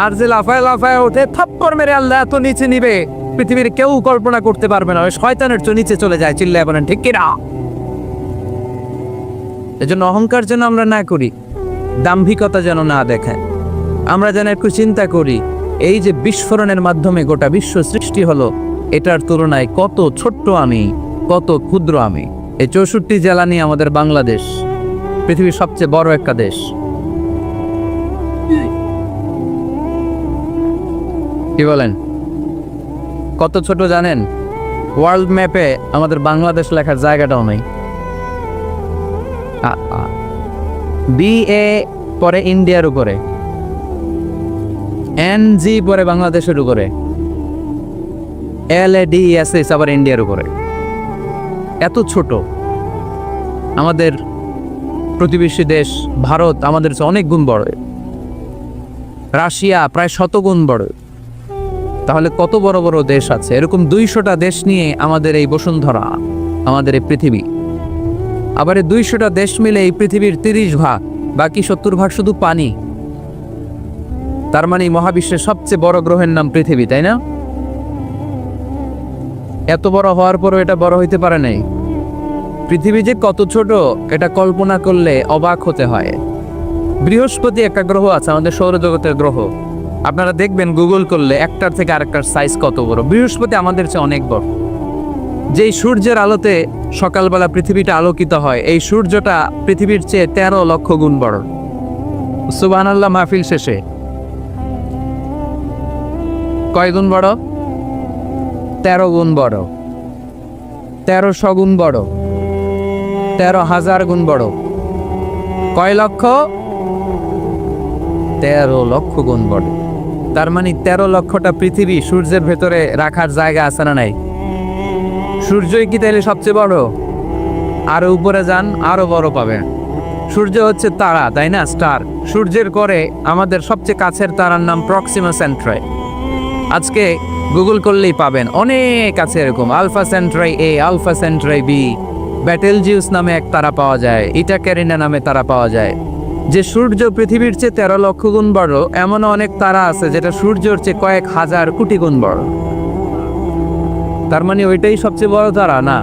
আর যে লাফায় লাফায় ওঠে থাপ্পড় মেরে আল্লাহ এত নিচে নিবে পৃথিবীর কেউ কল্পনা করতে পারবে না। ওই শয়তানের চেয়ে নিচে চলে যায়, চিল্লায় বলেন ঠিক কিনা? এজন্য অহংকার যেন আমরা না করি, দাম্ভিকতা যেন না দেখায়। আমরা যেন একটু চিন্তা করি, এই যে বিস্ফোরণের মাধ্যমে গোটা বিশ্ব সৃষ্টি হলো, এটার তুলনায় কত ছোট্ট আমি, কত ক্ষুদ্র আমি। এই 64 জেলা নিয়ে আমাদের বাংলাদেশ পৃথিবীর সবচেয়ে বড় একটা দেশ। কি বলেন? কত ছোট জানেন? ওয়ার্ল্ড ম্যাপে আমাদের বাংলাদেশ লেখার জায়গাটাও নেই। BA পরে ইন্ডিয়ার উপরে, NG পরে বাংলাদেশের উপরে, LADSS আবার ইন্ডিয়ার উপরে। এত ছোট। আমাদের প্রতিবেশী দেশ ভারত আমাদের চেয়ে অনেক গুণ বড়, রাশিয়া প্রায় 100 গুণ বড়। তাহলে কত বড় বড় দেশ আছে? এরকম 200টা দেশ নিয়ে আমাদের এই বসুন্ধরা, আমাদের এই পৃথিবী। আবার এই 200টা দেশ মিলে এই পৃথিবীর 30 ভাগ, বাকি 70 ভাগ শুধু পানি। তার মানে মহাবিশ্বের সবচেয়ে বড় গ্রহের নাম পৃথিবী, তাই না? এত বড় হওয়ার পরও এটা বড় হইতে পারে নাই। পৃথিবী যে কত ছোট এটা কল্পনা করলে অবাক হতে হয়। বৃহস্পতি একটা গ্রহ আছে, আমাদের সৌরজগতের গ্রহ। আপনারা দেখবেন গুগল করলে একটার থেকে আরেকটার সাইজ কত বড়। বৃহস্পতি আমাদের চেয়ে অনেক বড়। যেই সূর্যের আলোতে সকালবেলা পৃথিবীটা আলোকিত হয়, এই সূর্যটা পৃথিবীর চেয়ে 13 লক্ষ গুণ বড়। সুবহানাল্লাহ মাহফিল শেষে কয় গুণ বড়? 13 গুণ বড়, 1300 গুণ বড়, 13,000 গুণ বড়। কয় লক্ষ? 13 লক্ষ গুণ বড়। তার মানে 13 লক্ষটা পৃথিবী সূর্যের ভেতরে রাখার জায়গা আছে না নাই? সূর্যই কি তাহলে সবচেয়ে বড়? আরো উপরে যান, আরো বড় পাবেন। সূর্য হচ্ছে তারা, তাই না? স্টার। সূর্যের পরে আমাদের সবচেয়ে কাছের তারার নাম প্রক্সিমা সেন্ট্রাই। আজকে গুগল করলেই পাবেন, অনেক আছে এরকম। Alpha Centauri A, Alpha Centauri B, Betelgeuse নামে এক তারা পাওয়া যায়, ইটা ক্যারিনা নামে তারা পাওয়া যায়। যে সূর্য পৃথিবীর চেয়ে 13 লক্ষ গুণ বড়, এমন অনেক তারা আছে যেটা সূর্যের চেয়ে কয়েক হাজার কোটি গুণ বড়। তার মানে ওইটাই সবচেয়ে বড় তারা না?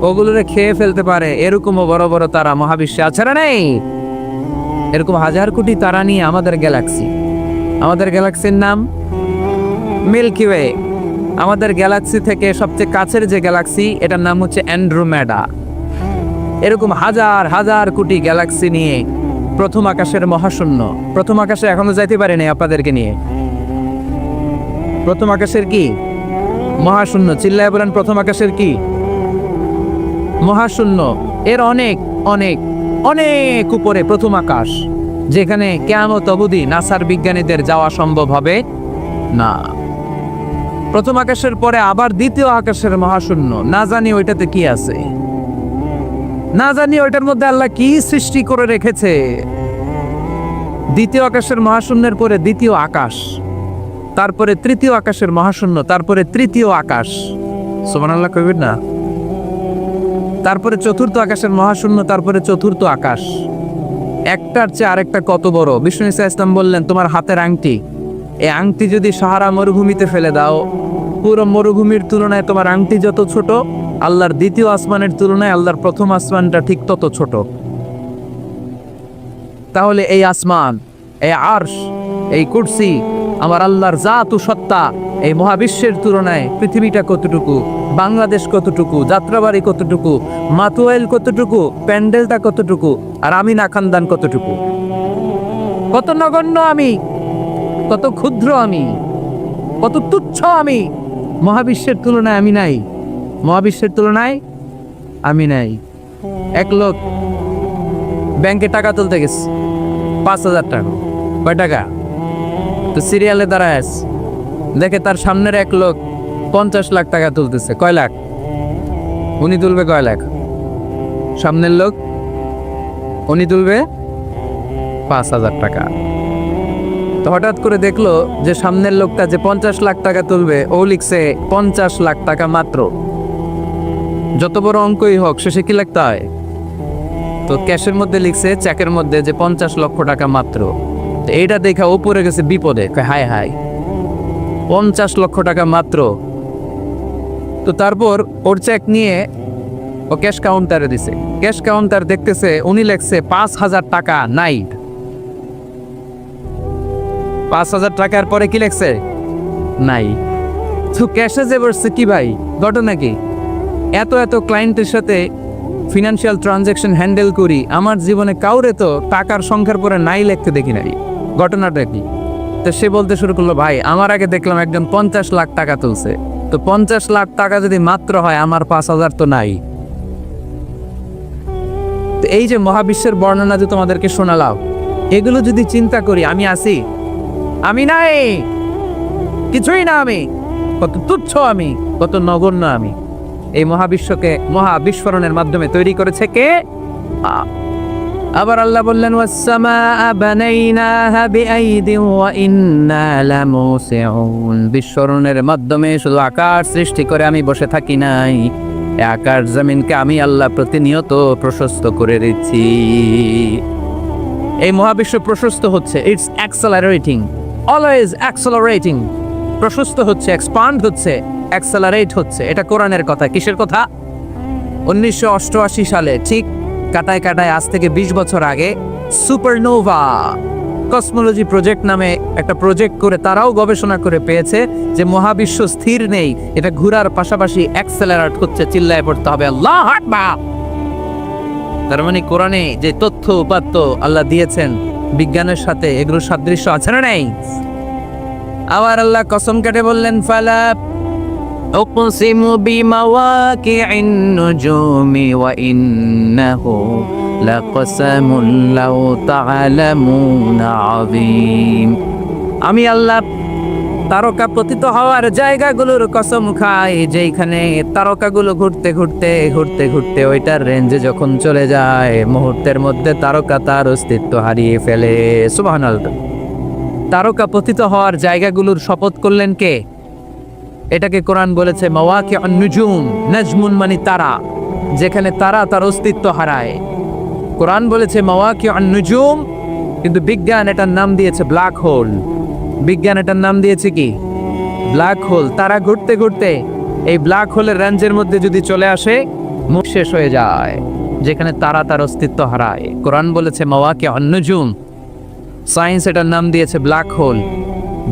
ওগুলোরে খেয়ে ফেলতে পারে এরকমও বড় বড় তারা মহাবিশ্বে আছে না নেই? এরকম হাজার কোটি তারা নিয়ে আমাদের গ্যালাক্সি। আমাদের গ্যালাক্সির নাম মিল্কি ওয়ে। আমাদের গ্যালাক্সি থেকে সবচেয়ে কাছের যে গ্যালাক্সি, এটার নাম হচ্ছে অ্যান্ড্রোমেডা। এরকম হাজার হাজার কোটি গ্যালাক্সি নিয়ে প্রথম আকাশের মহাশূন্য। প্রথম আকাশে এখনো যাইতে পারেনি আপনাদেরকে নিয়ে। প্রথম আকাশের কি? মহাশূন্য। চিল্লায় বলেন প্রথম আকাশের কি? মহাশূন্য। এর অনেক অনেক অনেক উপরে প্রথম আকাশ। যেখানে কিয়ামত অবধি নাসার বিজ্ঞানীদের যাওয়া সম্ভব হবে না। প্রথম আকাশের পরে আবার দ্বিতীয় আকাশের মহাশূন্য, না জানি ওইটাতে কি আছে, না জানি ওইটার মধ্যে আল্লাহ কি সৃষ্টি করে রেখেছে। দ্বিতীয় আকাশের মহাশূন্যের পরে দ্বিতীয় আকাশ, তারপরে তৃতীয় আকাশের মহাশূন্য, তারপরে তৃতীয় আকাশ, সুবহানাল্লাহ কইবেন না? তারপরে চতুর্থ আকাশের মহাশূন্য, তারপরে চতুর্থ আকাশ। একটার চেয়ে আরেকটা কত বড়। বিষ্ণু ইসা ইসলাম বললেন, তোমার হাতের আংটি, এই আংটি যদি সাহারা মরুভূমিতে ফেলে দাও, পুরো মরুভূমির তুলনায় তোমার আংটি যত ছোট, আল্লাহর দ্বিতীয় আসমানের তুলনায় আল্লাহর প্রথম আসমানটা ঠিক তত ছোট। তাহলে এই আসমান, এই আরশ, এই কুরসি, আমার আল্লাহর জাত ও সত্তা, এই মহাবিশ্বের তুলনায় পৃথিবীটা কতটুকু, বাংলাদেশ কতটুকু, যাত্রাবাড়ি কতটুকু, মাতুয়াইল কতটুকু, প্যান্ডেলটা কতটুকু, আর আমি না খানদান কতটুকু, কত নগণ্য আমি, কত ক্ষুদ্র আমি, কত তুচ্ছ আমি। মহাবিশ্বের তুলনায় আমি নাই, মহাবিশ্বের তুলনায় আমি নাই। এক লোক ব্যাংকে টাকা তুলতে গেছে, 5,000 টাকা। কয় টাকা? তো সিরিয়ালে দাঁড়ায় আছে, দেখে তার সামনের এক লোক 50 লাখ টাকা তুলতেছে। কয় লাখ? উনি তুলবে কয় লাখ? সামনের লোক উনি তুলবে 5,000 টাকা। তো হঠাৎ করে দেখলো যে সামনের লোকটা যে 50 লাখ টাকা তুলবে, ও লিখছে 50 লাখ টাকা মাত্র। যত বড় অঙ্কই হোক, শেষে কি লিখতে হয়? তো ক্যাশের মধ্যে লিখছে, চেকের মধ্যে, যে 50 লক্ষ টাকা মাত্র। তো এইটা দেখা ও পড়ে গেছে বিপদে, হায় হায়, 50 লক্ষ টাকা মাত্র। তো তারপর ওর চেক নিয়ে ও ক্যাশ কাউন্টারে দিছে। ক্যাশ কাউন্টার দেখতেছে উনি লেখছে 5,000 টাকা নাই। 5,000 টাকার পরে কি লেখছে? নাই। তো ক্যাশে যে বসছে, কি ভাই ঘটনা কি? এত এত ক্লায়েন্টের সাথে ফিনান্সিয়াল ট্রানজ্যাকশন হ্যান্ডেল করি, আমার জীবনে কাউরে তো টাকার সংখ্যার পরে নাই লিখতে দেখি নাই, ঘটনাটা কি? তো সে বলতে শুরু করলো, ভাই আমার আগে দেখলাম একজন 50 লাখ টাকা তুলছে, তো 50 লাখ টাকা যদি মাত্র হয়, আমার 5,000 তো নাই। তো এই যে মহাবিশ্বের বর্ণনা যে তোমাদেরকে শোনালাম, এগুলো যদি চিন্তা করি, আমি আছি, আমি নাই, কিছুই না আমি, কত তুচ্ছ আমি, কত নগণ্য আমি। এই মহাবিশ্বকে মহাবিস্ফোরণের মাধ্যমে তৈরি করেছে কে? আবার আল্লাহ বললেন, ওয়াস-সামাআ বানাইনাহা বিআইদিন ওয়া ইন্না লামুসিউন। বিস্ফোরণের মাধ্যমে শুধু আকাশ সৃষ্টি করে আমি বসে থাকি নাই, এই আকাশ জমিনকে আমি আল্লাহ প্রতিনিয়ত প্রশস্ত করে দিচ্ছি। এই মহাবিশ্ব প্রশস্ত হচ্ছে, ইটস অ্যাক্সেলারেটিং, অলওয়েজ অ্যাক্সেলারেটিং। প্রশস্ত হচ্ছে, এক্সপান্ড হচ্ছে, অ্যাক্সেলারেট হচ্ছে। এটা কোরআনের কথা। কিসের কথা? 1988 সালে, ঠিক কাটায় কাটায় আজ থেকে 20 বছর আগে, সুপারনোভা কসমোলজি প্রজেক্ট নামে একটা প্রজেক্ট করে তারাও গবেষণা করে পেয়েছে যে মহাবিশ্ব স্থির নেই, এটা ঘোরার পাশাপাশি অ্যাক্সেলারেট হচ্ছে। চিল্লায় পড়তে হবে আল্লাহু আকবার। তার মানে কোরআনে যে তথ্য উপাত্ত আল্লাহ দিয়েছেন, বিজ্ঞানের সাথে এগুলো সাদৃশ্য আছে না নাই? আবার আল্লাহ কসম কেটে বললেন, ফালা উকসিমু বিমাওয়াকি'ন নুজুমি ওয়া ইন্নাহু লাকসামুন লাউ তা'লামুনা আযীম। আমি আল্লাহ তারকা পতিত হওয়ার জায়গাগুলোর কসম খাই, যেখানে তারকাগুলো ঘুরতে ঘুরতে ঘুরতে ঘুরতে ওইটার রেঞ্জে যখন চলে যায়, মুহূর্তের মধ্যে তারকা তার অস্তিত্ব হারিয়ে ফেলে। সুবহানাল্লাহ। তারকা পতিত হওয়ার জায়গাগুলোর শপথ করলেন কে? এটাকে কোরআন বলেছে মাওয়াকিউন নুজুম। নাজমুন মানে তারা, যেখানে তারা তার অস্তিত্ব হারায়। কোরআন বলেছে মাওয়াকিউন নুজুম, কিন্তু বিজ্ঞান এটার নাম দিয়েছে ব্ল্যাক হোল। বিজ্ঞান এটার নাম দিয়েছে কি? Black hole. তারা ঘুরতে ঘুরতে এই ব্ল্যাক হোলের রেঞ্জের মধ্যে যদি চলে আসে, মুখ শেষ হয়ে যায়, যেখানে তারা তার অস্তিত্ব হারায়। কোরআন বলেছে মাওয়াকিউন নুজুম। সায়েন্স এটার নাম দিয়েছে ব্ল্যাক হোল।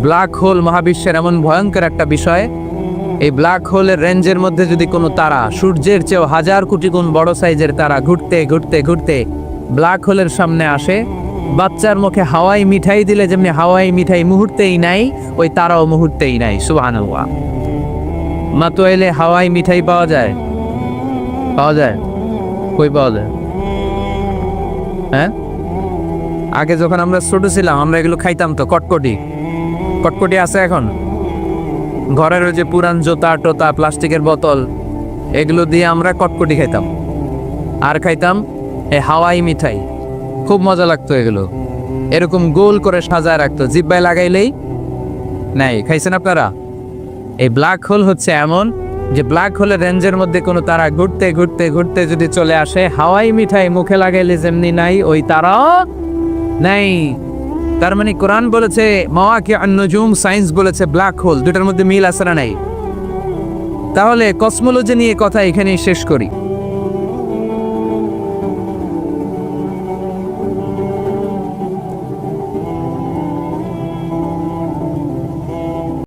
ব্ল্যাক হোল মহাবিশ্বের এমন ভয়ঙ্কর একটা বিষয়, এই ব্ল্যাক হোলের রেঞ্জের মধ্যে যদি কোনো তারা, সূর্যের চেয়েও 1000 কোটি গুণ বড় সাইজের তারা ঘুরতে ঘুরতে ঘুরতে ব্ল্যাক হোলের সামনে আসে, বাচ্চার মুখে হাওয়াই মিঠাই দিলে যেমনি হাওয়াই মিঠাই মুহূর্তেই নাই, ওই তারাও মুহূর্তেই নাই। সুবহানাল্লাহ। মাতুয়াইলে হাওয়াই মিঠাই পাওয়া যায়? পাওয়া যায়? কই পাওয়া যায়? হ্যাঁ, আগে যখন আমরা ছোট ছিলাম আমরা এগুলো খাইতাম তো, কটকটি। কটকটি আছে এখন? ঘরের ওই যে পুরান জোতা টোতা প্লাস্টিকের বোতল, এগুলো দিয়ে আমরা কটকটি খাইতাম। আর খাইতাম এই হাওয়াই মিঠাই, খুব মজা লাগতো এগুলো। এরকম গোল করে সাজায় রাখতো, জিব্বায় লাগাইলেই নাই। খাইছেন আপনারা? এই ব্ল্যাক হোল হচ্ছে এমন যে ব্ল্যাক হোলের রেঞ্জের মধ্যে কোনো তারা ঘুরতে ঘুরতে ঘুরতে যদি চলে আসে, হাওয়াই মিঠাই মুখে লাগাইলে যেমনি নাই, ওই তারাও নাই। তার মানে কোরআন বলেছে মাওয়াকি আন-নুজুম, সায়েন্স বলেছে ব্ল্যাক হোল, দুটার মধ্যে মিল আছে না নাই? তাহলে কসমোলজি নিয়ে কথা এখানেই শেষ করি।